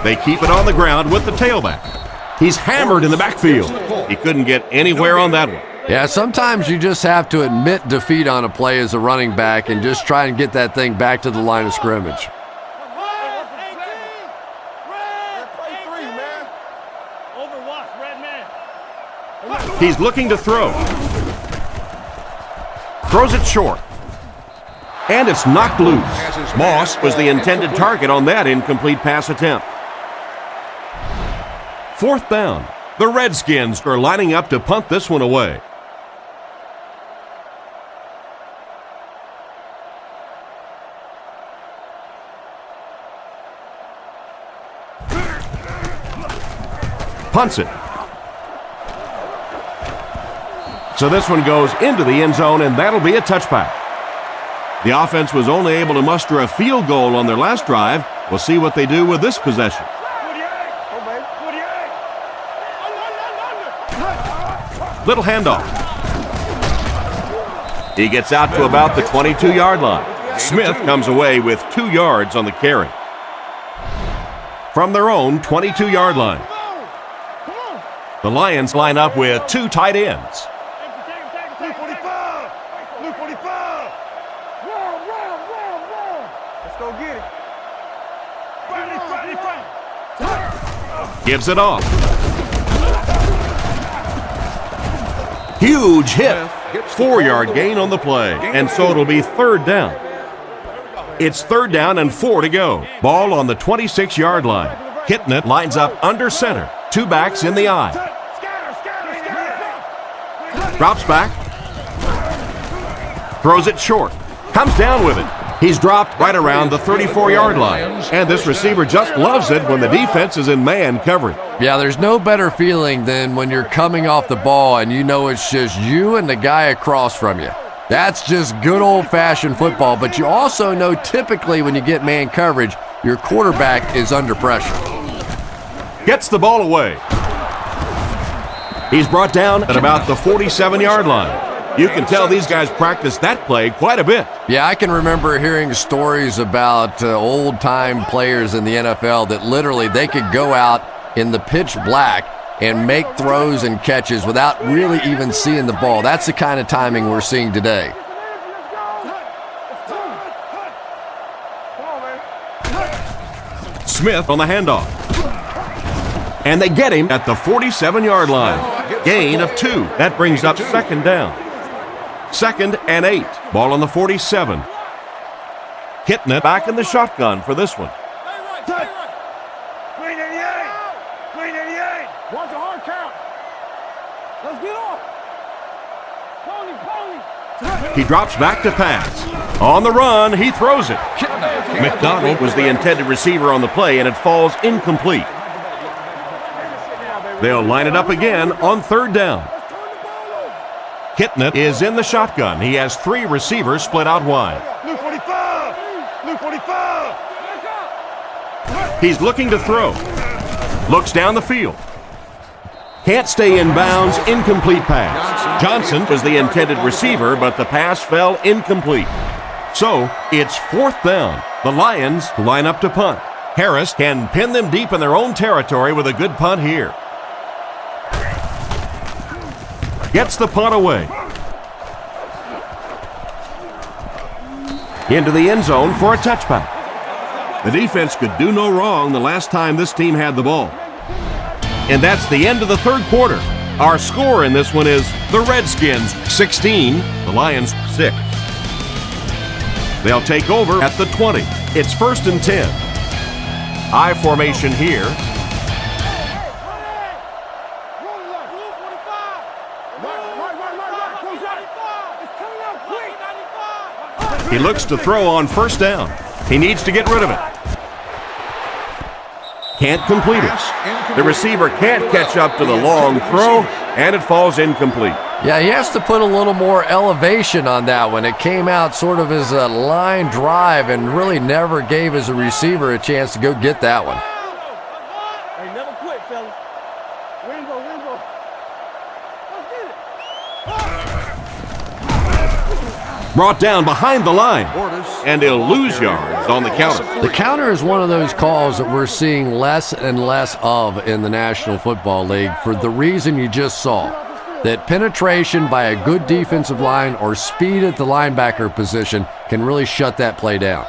They keep it on the ground with the tailback. He's hammered in the backfield. He couldn't get anywhere on that one. Yeah, sometimes you just have to admit defeat on a play as a running back and just try and get that thing back to the line of scrimmage. He's looking to throw. Throws it short. And it's knocked loose. Moss was the intended target on that incomplete pass attempt. 4th down. The Redskins are lining up to punt this one away. Punts it. So this one goes into the end zone, and that'll be a touchback. The offense was only able to muster a field goal on their last drive. We'll see what they do with this possession. Little handoff. He gets out to about the 22-yard line. Smith comes away with 2 yards on the carry. From their own 22-yard line. The Lions line up with 2 tight ends. Blue 45! Blue 45! Let's go get it. Gives it off. Huge hit. 4-yard gain on the play. And so it'll be 3rd down. It's 3rd down and 4 to go. Ball on the 26-yard line. Hitting it lines up under center. 2 backs in the eye. Drops back. Throws it short. Comes down with it. He's dropped right around the 34-yard line. And this receiver just loves it when the defense is in man coverage. Yeah, there's no better feeling than when you're coming off the ball and you know it's just you and the guy across from you. That's just good old-fashioned football, but you also know typically when you get man coverage, your quarterback is under pressure. Gets the ball away. He's brought down at about the 47-yard line. You can tell these guys practice that play quite a bit. Yeah, I can remember hearing stories about old-time players in the NFL that literally they could go out in the pitch black and make throws and catches without really even seeing the ball. That's the kind of timing we're seeing today. Smith on the handoff. And they get him at the 47-yard line. Gain of 2. That brings up 2nd down. 2nd and 8. Ball on the 47. Hitting it back in the shotgun for this one. Green 88! Green 88! What's a hard count? Let's get off! Pony! He drops back to pass. On the run, he throws it. McDonald was the intended receiver on the play, and it falls incomplete. They'll line it up again on 3rd down. Hitting it is in the shotgun. He has 3 receivers split out wide. Blue 45! Blue 45! He's looking to throw. Looks down the field. Can't stay in bounds. Incomplete pass. Johnson was the intended receiver, but the pass fell incomplete. So it's 4th down. The Lions line up to punt. Harris can pin them deep in their own territory with a good punt here. Gets the punt away. Into the end zone for a touchback. The defense could do no wrong the last time this team had the ball. And that's the end of the 3rd quarter. Our score in this one is the Redskins 16, the Lions 6. They'll take over at the 20. It's 1st and 10. I formation here. He looks to throw on 1st down. He needs to get rid of it. Can't complete it. The receiver can't catch up to the long throw, and it falls incomplete. Yeah, he has to put a little more elevation on that one. It came out sort of as a line drive and really never gave his receiver a chance to go get that one. Hey, never quit, fellas. Rainbow. Let's get it. Brought down behind the line, and he'll lose yards on the counter. The counter is one of those calls that we're seeing less and less of in the National Football League for the reason you just saw, that penetration by a good defensive line or speed at the linebacker position can really shut that play down.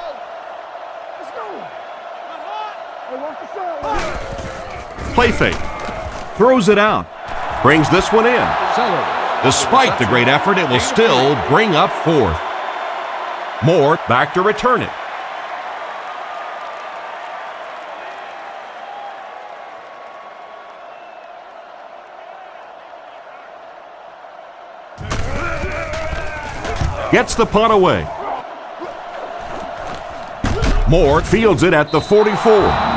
Play fake. Throws it out. Brings this one in. Despite the great effort, it will still bring up fourth. Moore back to return it. Gets the punt away. Moore fields it at the 44.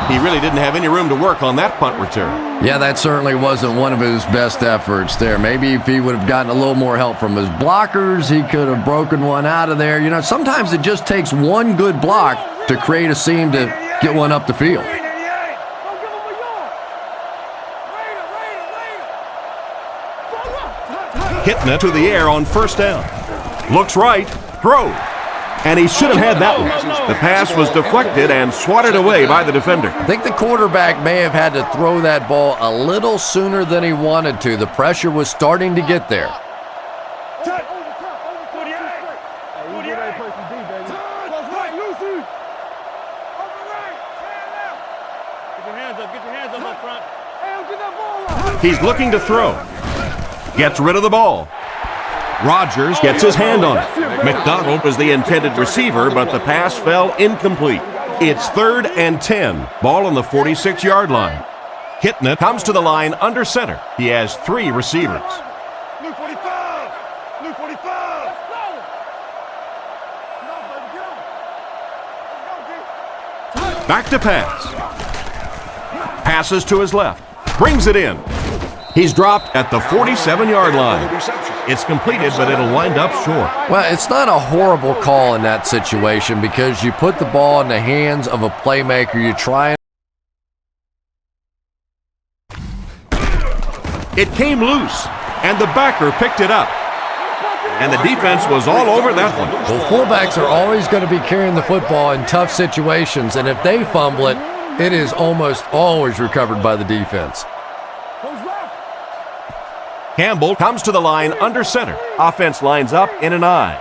He really didn't have any room to work on that punt return. Yeah, that certainly wasn't one of his best efforts there. Maybe if he would have gotten a little more help from his blockers, he could have broken one out of there. You know, sometimes it just takes one good block to create a seam to get one up the field. Hitting it to the air on first down. Looks right, throw. And he should have had that one. The pass was deflected and swatted away by the defender. I think the quarterback may have had to throw that ball a little sooner than he wanted to. The pressure was starting to get there. He's looking to throw. Gets rid of the ball. Rodgers gets his hand on it. McDonald was the intended receiver, but the pass fell incomplete. It's 3rd and 10. Ball on the 46-yard line. Hitting it comes to the line under center. He has 3 receivers. Luke 45! Luke 45! Back to pass. Passes to his left. Brings it in. He's dropped at the 47-yard line. It's completed, but it'll wind up short. Well, it's not a horrible call in that situation because you put the ball in the hands of a playmaker. You try. It came loose, and the backer picked it up. And the defense was all over that one. Well, fullbacks are always going to be carrying the football in tough situations, and if they fumble it, it is almost always recovered by the defense. Campbell comes to the line under center. Offense lines up in an I.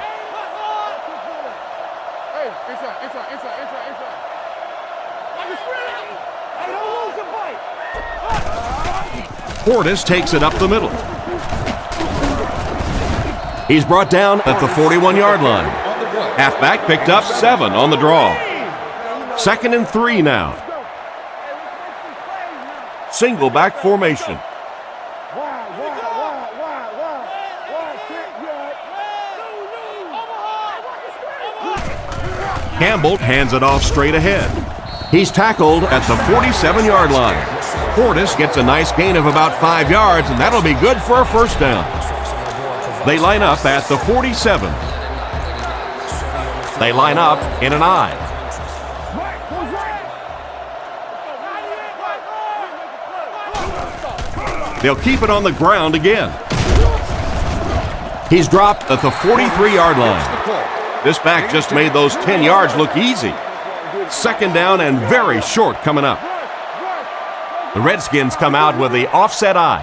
Portis takes it up the middle. He's brought down at the 41-yard line. Halfback picked up 7 on the draw. 2nd and 3 now. Single back formation. Campbell hands it off straight ahead. He's tackled at the 47-yard line. Portis gets a nice gain of about 5 yards, and that'll be good for a first down. They line up at the 47. They line up in an I. They'll keep it on the ground again. He's dropped at the 43-yard line. This back just made those 10 yards look easy. 2nd down and very short coming up. The Redskins come out with the offset I.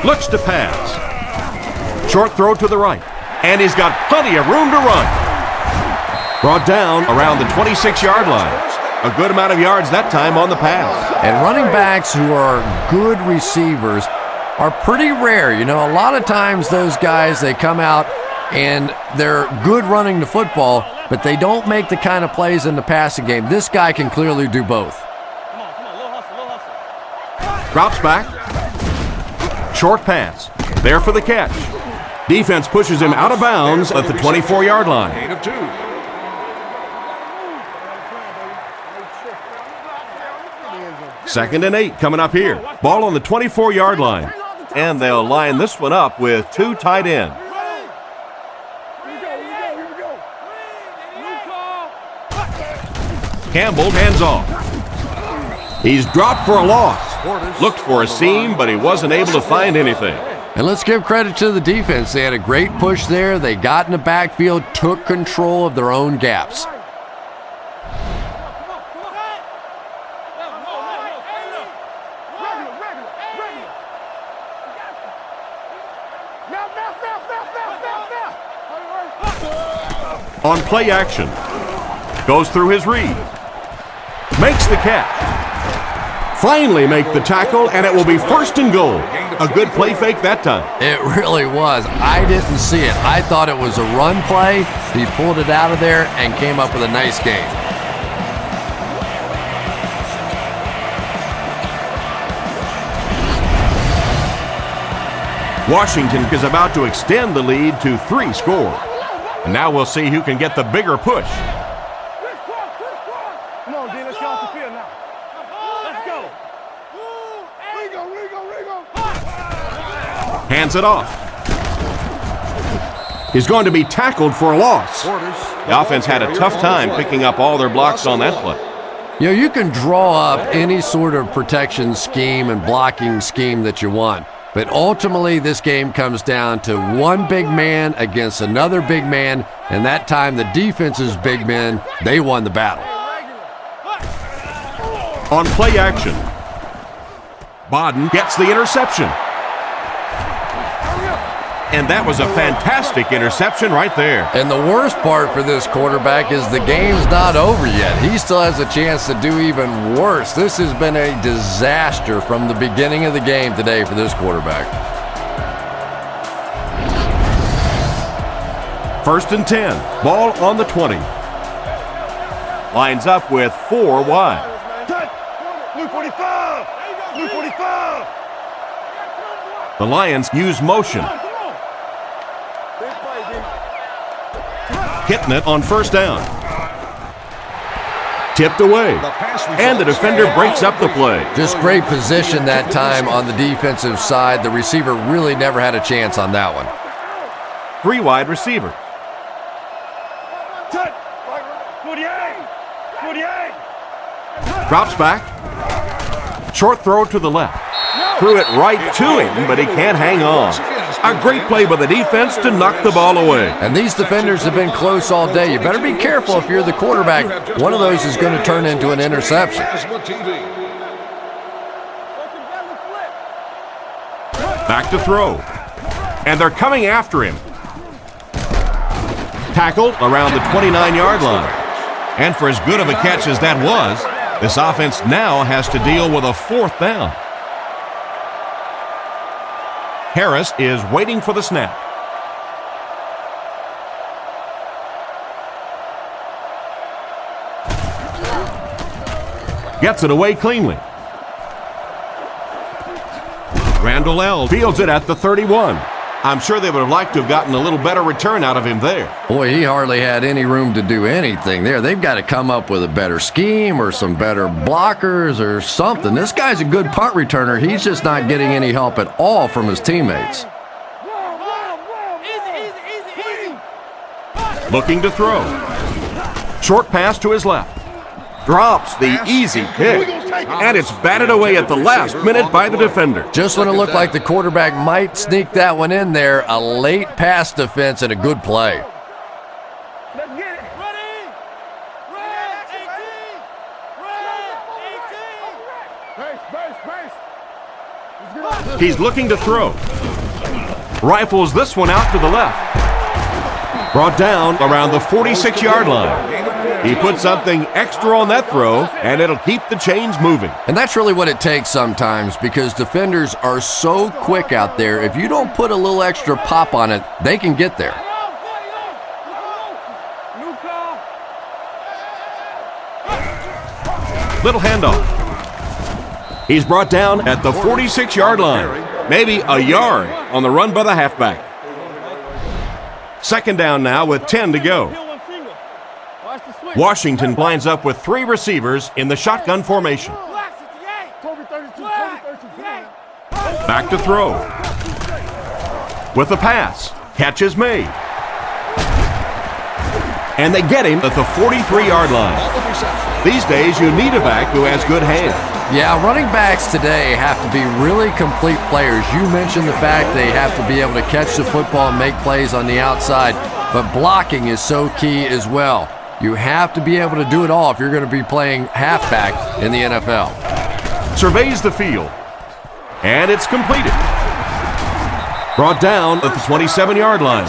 Looks to pass. Short throw to the right. And he's got plenty of room to run. Brought down around the 26-yard line. A good amount of yards that time on the pass. And running backs who are good receivers are pretty rare. You know, a lot of times those guys, they come out and they're good running the football, but they don't make the kind of plays in the passing game. This guy can clearly do both. Drops back. Short pass. There for the catch. Defense pushes him out of bounds at the 24-yard line. Gain of 2. 2nd and 8 coming up here. Ball on the 24-yard line. And they'll line this one up with 2 tight ends. Campbell hands off. He's dropped for a loss. Looked for a seam, but he wasn't able to find anything. And let's give credit to the defense. They had a great push there. They got in the backfield, took control of their own gaps. On play action. Goes through his read. Makes the catch. Finally make the tackle, and it will be 1st and goal. A good play fake that time. It really was. I didn't see it. I thought it was a run play. He pulled it out of there and came up with a nice gain. Washington is about to extend the lead to 3 scores. And now we'll see who can get the bigger push. Come on, D, let's get off the field now. Let's go. Hands it off. He's going to be tackled for a loss. The offense had a tough time picking up all their blocks on that play. You know, you can draw up any sort of protection scheme and blocking scheme that you want. But ultimately, this game comes down to one big man against another big man, and that time the defense's big men, they won the battle. On play action, Bodden gets the interception. And that was a fantastic interception right there. And the worst part for this quarterback is the game's not over yet. He still has a chance to do even worse. This has been a disaster from the beginning of the game today for this quarterback. 1st and 10. Ball on the 20. Lines up with 4 wide. Blue 45! Blue 45! The Lions use motion. Hitting it on 1st down. Tipped away. And the defender breaks up the play. Just great position that time on the defensive side. The receiver really never had a chance on that one. 3 wide receivers. 48! 48! Drops back. Short throw to the left. Threw it right to him, but he can't hang on. A great play by the defense to knock the ball away. And these defenders have been close all day. You better be careful if you're the quarterback. One of those is going to turn into an interception. Back to throw. And they're coming after him. Tackled around the 29-yard line. And for as good of a catch as that was, this offense now has to deal with a 4th down. Harris is waiting for the snap. Gets it away cleanly. Randall L. fields it at the 31. I'm sure they would have liked to have gotten a little better return out of him there. Boy, he hardly had any room to do anything there. They've got to come up with a better scheme or some better blockers or something. This guy's a good punt returner. He's just not getting any help at all from his teammates. Looking to throw. Short pass to his left. Drops the easy pick. And it's batted away at the last minute by the defender. Just when it looked like the quarterback might sneak that one in there, a late pass defense and a good play. Let's get it. Ready? Red 18. Red 18. He's looking to throw. Rifles this one out to the left. Brought down around the 46-yard line. He put something extra on that throw, and it'll keep the chains moving. And that's really what it takes sometimes, because defenders are so quick out there. If you don't put a little extra pop on it, they can get there. Little handoff. He's brought down at the 46-yard line. Maybe a yard on the run by the halfback. 2nd down now with 10 to go. Washington lines up with 3 receivers in the shotgun formation. Back to throw. With the pass. Catch is made. And they get him at the 43-yard line. These days, you need a back who has good hands. Yeah, running backs today have to be really complete players. You mentioned the fact they have to be able to catch the football and make plays on the outside, but blocking is so key as well. You have to be able to do it all if you're going to be playing halfback in the NFL. Surveys the field, and it's completed. Brought down at the 27-yard line.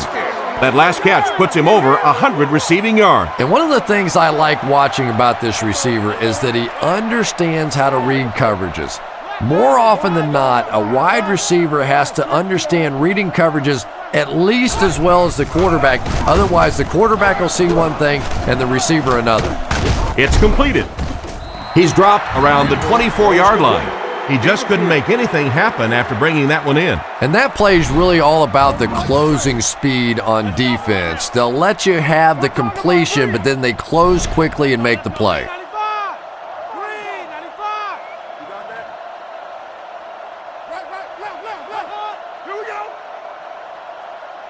That last catch puts him over 100 receiving yards. And one of the things I like watching about this receiver is that he understands how to read coverages. More often than not, a wide receiver has to understand reading coverages at least as well as the quarterback. Otherwise, the quarterback will see one thing and the receiver another. It's completed. He's dropped around the 24-yard line. He just couldn't make anything happen after bringing that one in. And that play is really all about the closing speed on defense. They'll let you have the completion, but then they close quickly and make the play. 95! Green, 95! You got that? Right, left. Here we go.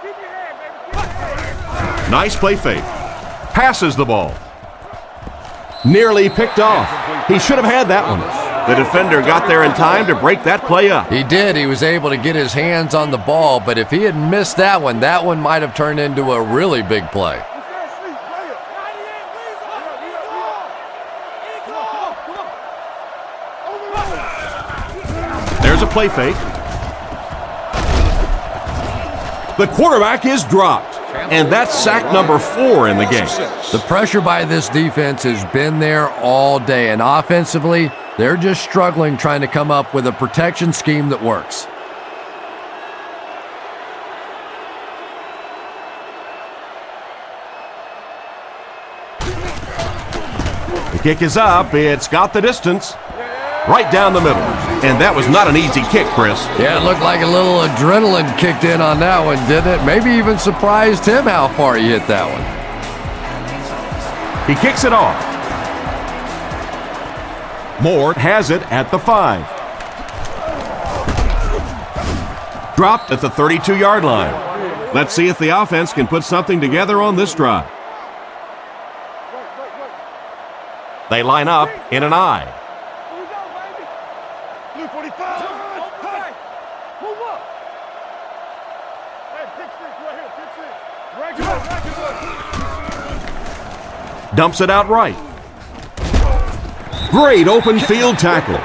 Keep your head, baby. Keep your head. Nice play fake. Passes the ball. Nearly picked off. He should have had that one. The defender got there in time to break that play up. He did. He was able to get his hands on the ball, but if he had missed that one might have turned into a really big play. There's a play fake. The quarterback is dropped, and that's sack number 4 in the game. The pressure by this defense has been there all day, and offensively, they're just struggling trying to come up with a protection scheme that works. The kick is up. It's got the distance. Right down the middle. And that was not an easy kick, Chris. Yeah, it looked like a little adrenaline kicked in on that one, didn't it? Maybe even surprised him how far he hit that one. He kicks it off. Moore has it at the 5. Dropped at the 32-yard line. Let's see if the offense can put something together on this drive. They line up in an I. Here we go, baby. Blue 45. Hey, move up. Hey, pick 6 right here. Pick 6. Dumps it out right. Great open field tackle.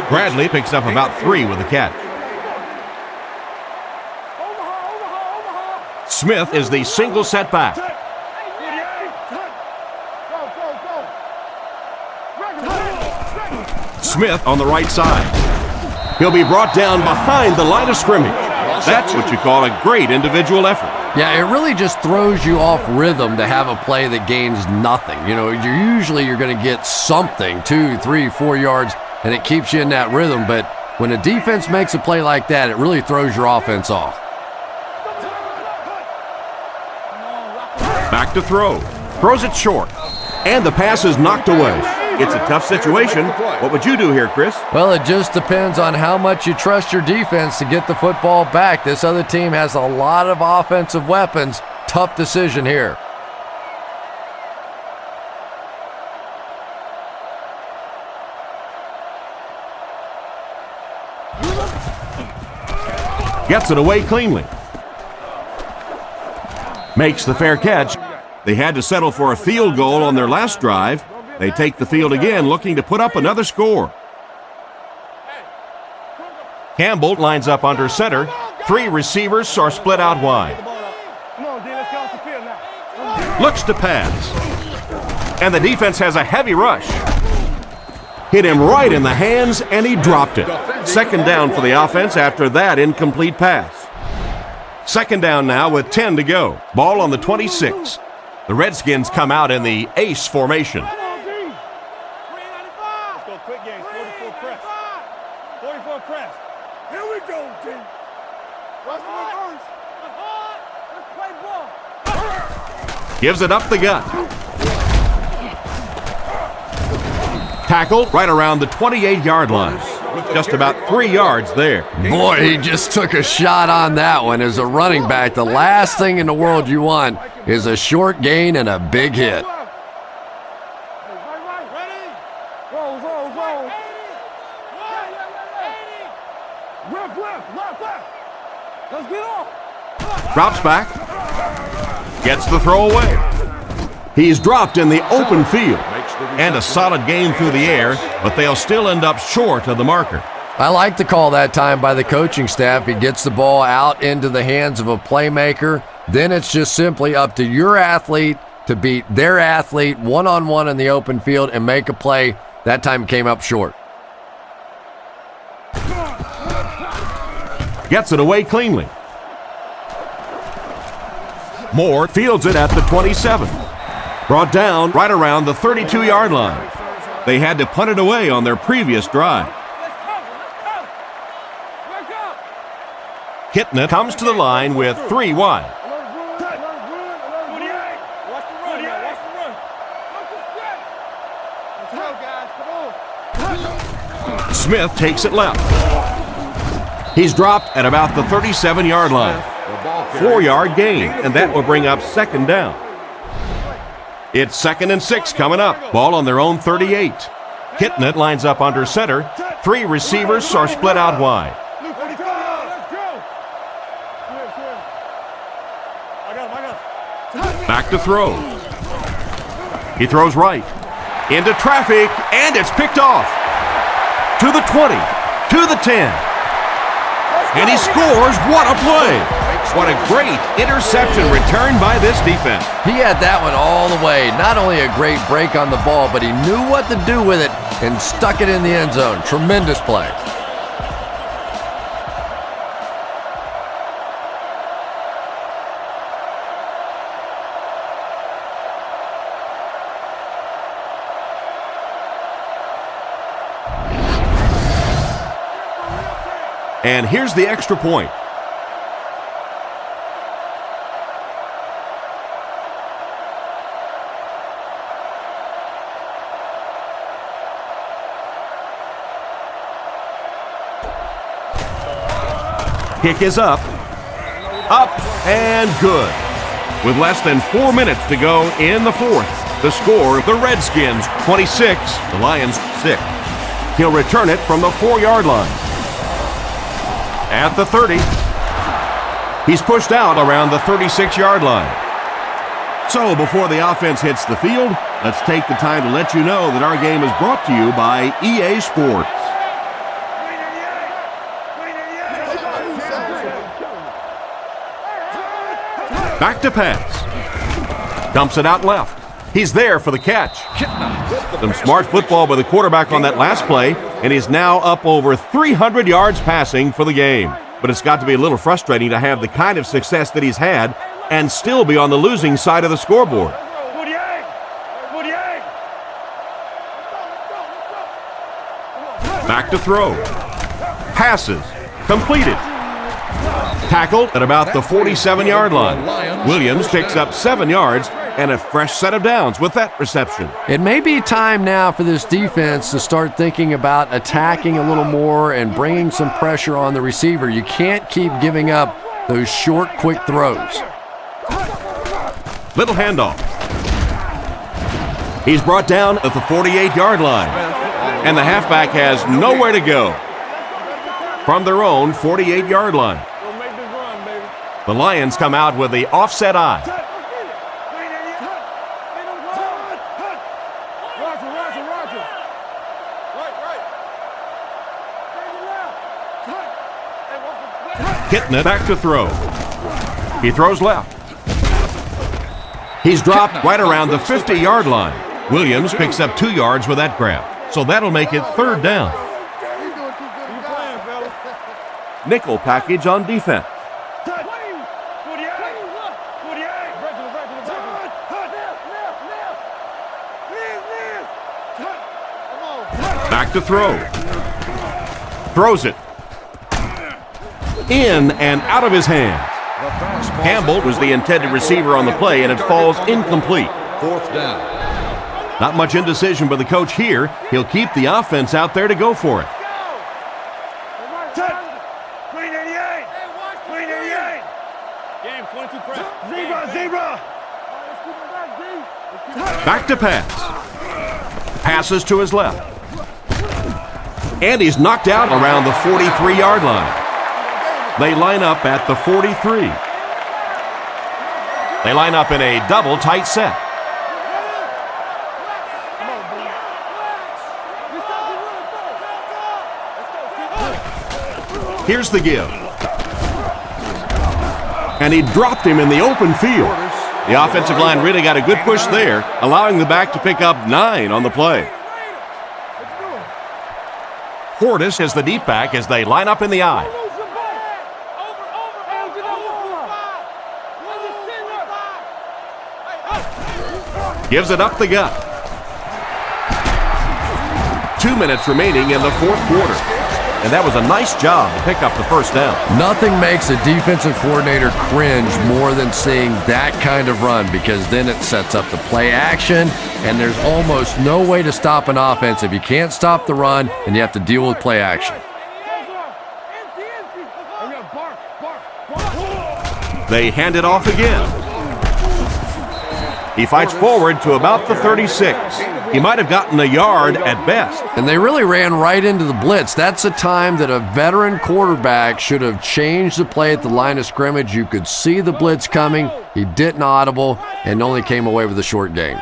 Bradley picks up about 3 with the catch. Omaha. Smith is the single setback. Smith on the right side. He'll be brought down behind the line of scrimmage. That's what you call a great individual effort. Yeah, it really just throws you off rhythm to have a play that gains nothing. You know, you're going to get something, 2, 3, 4 yards, and it keeps you in that rhythm. But when a defense makes a play like that, it really throws your offense off. Back to throw. Throws it short. And the pass is knocked away. It's a tough situation. What would you do here, Chris? Well, it just depends on how much you trust your defense to get the football back. This other team has a lot of offensive weapons. Tough decision here. Gets it away cleanly. Makes the fair catch. They had to settle for a field goal on their last drive. They take the field again, looking to put up another score. Campbell lines up under center. 3 receivers are split out wide. Looks to pass. And the defense has a heavy rush. Hit him right in the hands, and he dropped it. Second down for the offense after that incomplete pass. Second down now with 10 to go. Ball on the 26. The Redskins come out in the ace formation. Quick game, 44 press. 44 press. Here we go, G. Watch the reverse. Let's play ball. Gives it up the gut. Tackle right around the 28-yard line. Just about 3 yards there. Boy, he just took a shot on that one. As a running back, the last thing in the world you want is a short gain and a big hit. Let's get off. Drops back. Gets the throw away. He's dropped in the open field. And a solid gain through the air, but they'll still end up short of the marker. I like the call that time by the coaching staff. He gets the ball out into the hands of a playmaker, Then it's just simply up to your athlete to beat their athlete one-on-one in the open field and make a play. That time came up short. Gets it away cleanly. Moore fields it at the 27. Brought down right around the 32-yard line. They had to punt it away on their previous drive. Kitna comes to the line with 3 wide. Smith takes it left. He's dropped at about the 37-yard line. 4-yard gain, and that will bring up second down. It's 2nd and 6 coming up. Ball on their own 38. Kitna lines up under center. 3 receivers are split out wide. Back to throw. He throws right. Into traffic, and it's picked off. To the 20, to the 10. And he scores. What a play. What a great interception return by this defense. He had that one all the way. Not only a great break on the ball, but he knew what to do with it and stuck it in the end zone. Tremendous play. And here's the extra point. Kick is up, and good. With less than 4 minutes to go in the fourth, the score, the Redskins 26, the Lions 6. He'll return it from the 4-yard line. At the 30, he's pushed out around the 36-yard line. So before the offense hits the field, let's take the time to let you know that our game is brought to you by EA Sports. Back to pass. Dumps it out left. He's there for the catch. Some smart football by the quarterback on that last play, and he's now up over 300 yards passing for the game. But it's got to be a little frustrating to have the kind of success that he's had and still be on the losing side of the scoreboard. Back to throw. Passes. Completed. Tackled at about the 47-yard line. Williams picks up 7 yards and a fresh set of downs with that reception. It may be time now for this defense to start thinking about attacking a little more and bringing some pressure on the receiver. You can't keep giving up those short, quick throws. Little handoff. He's brought down at the 48-yard line, and the halfback has nowhere to go. From their own 48-yard line. The Lions come out with the offset eye. Kitna back to throw. He throws left. He's dropped right around the 50-yard line. Williams picks up 2 yards with that grab. So that'll make it 3rd down. Nickel package on defense. Back to throw. Throws it. In and out of his hands. Campbell was the intended receiver on the play, and it falls incomplete. 4th down. Not much indecision by the coach here. He'll keep the offense out there to go for it. Back to pass. Passes to his left. And he's knocked out around the 43-yard line. They line up at the 43. They line up in a double tight set. Here's the give. And he dropped him in the open field. The offensive line really got a good push there, allowing the back to pick up 9 on the play. Portis is the deep back as they line up in the I. Gives it up the gut. 2 minutes remaining in the fourth quarter. And that was a nice job to pick up the first down. Nothing makes a defensive coordinator cringe more than seeing that kind of run, because then it sets up the play action, and there's almost no way to stop an offense if you can't stop the run and you have to deal with play action. They hand it off again. He fights forward to about the 36. He might have gotten a yard at best. And they really ran right into the blitz. That's a time that a veteran quarterback should have changed the play at the line of scrimmage. You could see the blitz coming. He didn't audible and only came away with a short gain.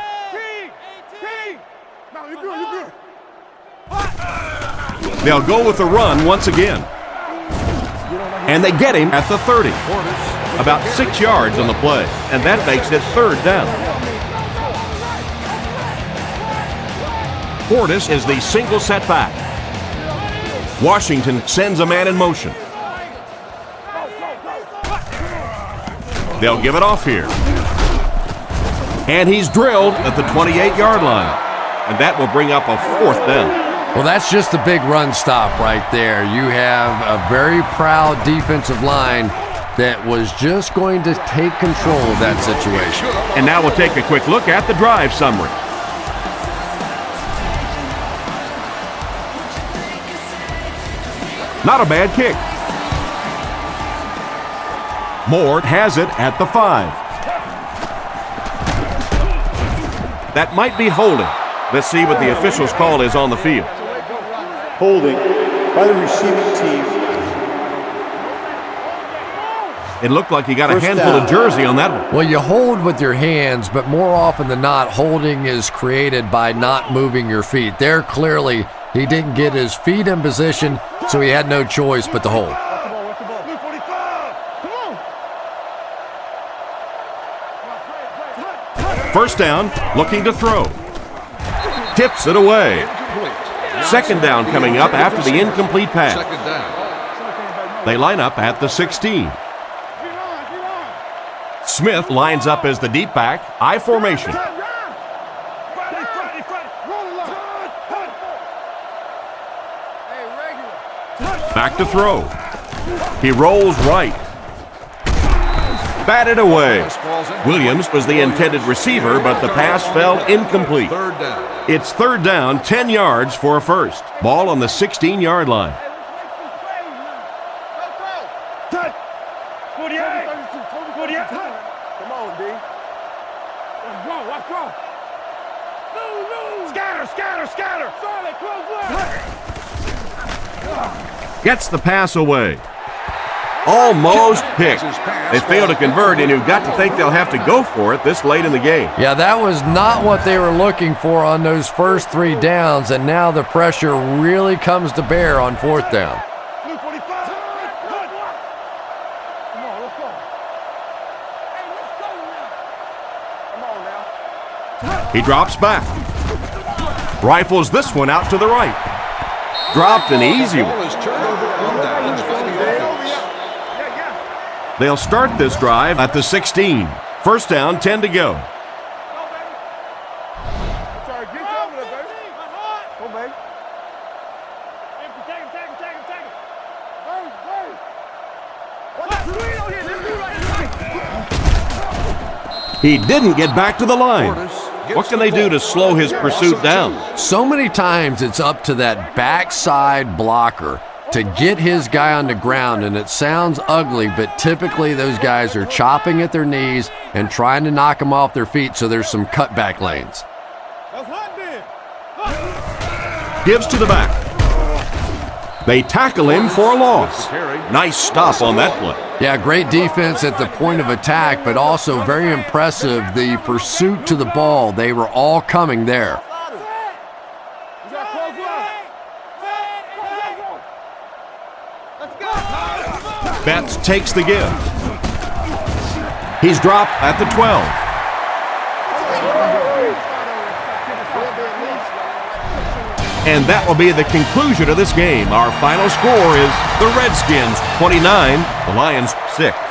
They'll go with the run once again. And they get him at the 30. About 6 yards on the play. And that makes it third down. Portis is the single setback. Washington sends a man in motion. They'll give it off here. And he's drilled at the 28-yard line. And that will bring up a fourth down. Well, that's just a big run stop right there. You have a very proud defensive line that was just going to take control of that situation. And now we'll take a quick look at the drive summary. Not a bad kick. Moore has it at the 5. That might be holding. Let's see what the official's call is on the field. Holding by the receiving team. It looked like he got a handful of jersey on that one. Well, you hold with your hands, but more often than not, holding is created by not moving your feet. There, clearly, he didn't get his feet in position, so he had no choice but to hold. First down, looking to throw. Tips it away. Second down coming up after the incomplete pass. They line up at the 16. Smith lines up as the deep back, I formation. Back to throw. He rolls right. Batted away. Williams was the intended receiver, but the pass fell incomplete. It's third down, 10 yards for a first. Ball on the 16-yard line. Come on, D. Let's go. Scatter. Gets the pass away. Almost picked. They failed to convert, and you've got to think they'll have to go for it this late in the game. Yeah, that was not what they were looking for on those first 3 downs, and now the pressure really comes to bear on fourth down. He drops back. Rifles this one out to the right. Dropped an easy one. They'll start this drive at the 16. First down, 10 to go. He didn't get back to the line. What can they do to slow his pursuit down? So many times it's up to that backside blocker to get his guy on the ground, and it sounds ugly, but typically those guys are chopping at their knees and trying to knock them off their feet, so there's some cutback lanes. Gives to the back. They tackle him for a loss. Nice stop on that play. Yeah, great defense at the point of attack, but also very impressive the pursuit to the ball. They were all coming there. Betts takes the give. He's dropped at the 12. And that will be the conclusion of this game. Our final score is the Redskins 29, the Lions 6.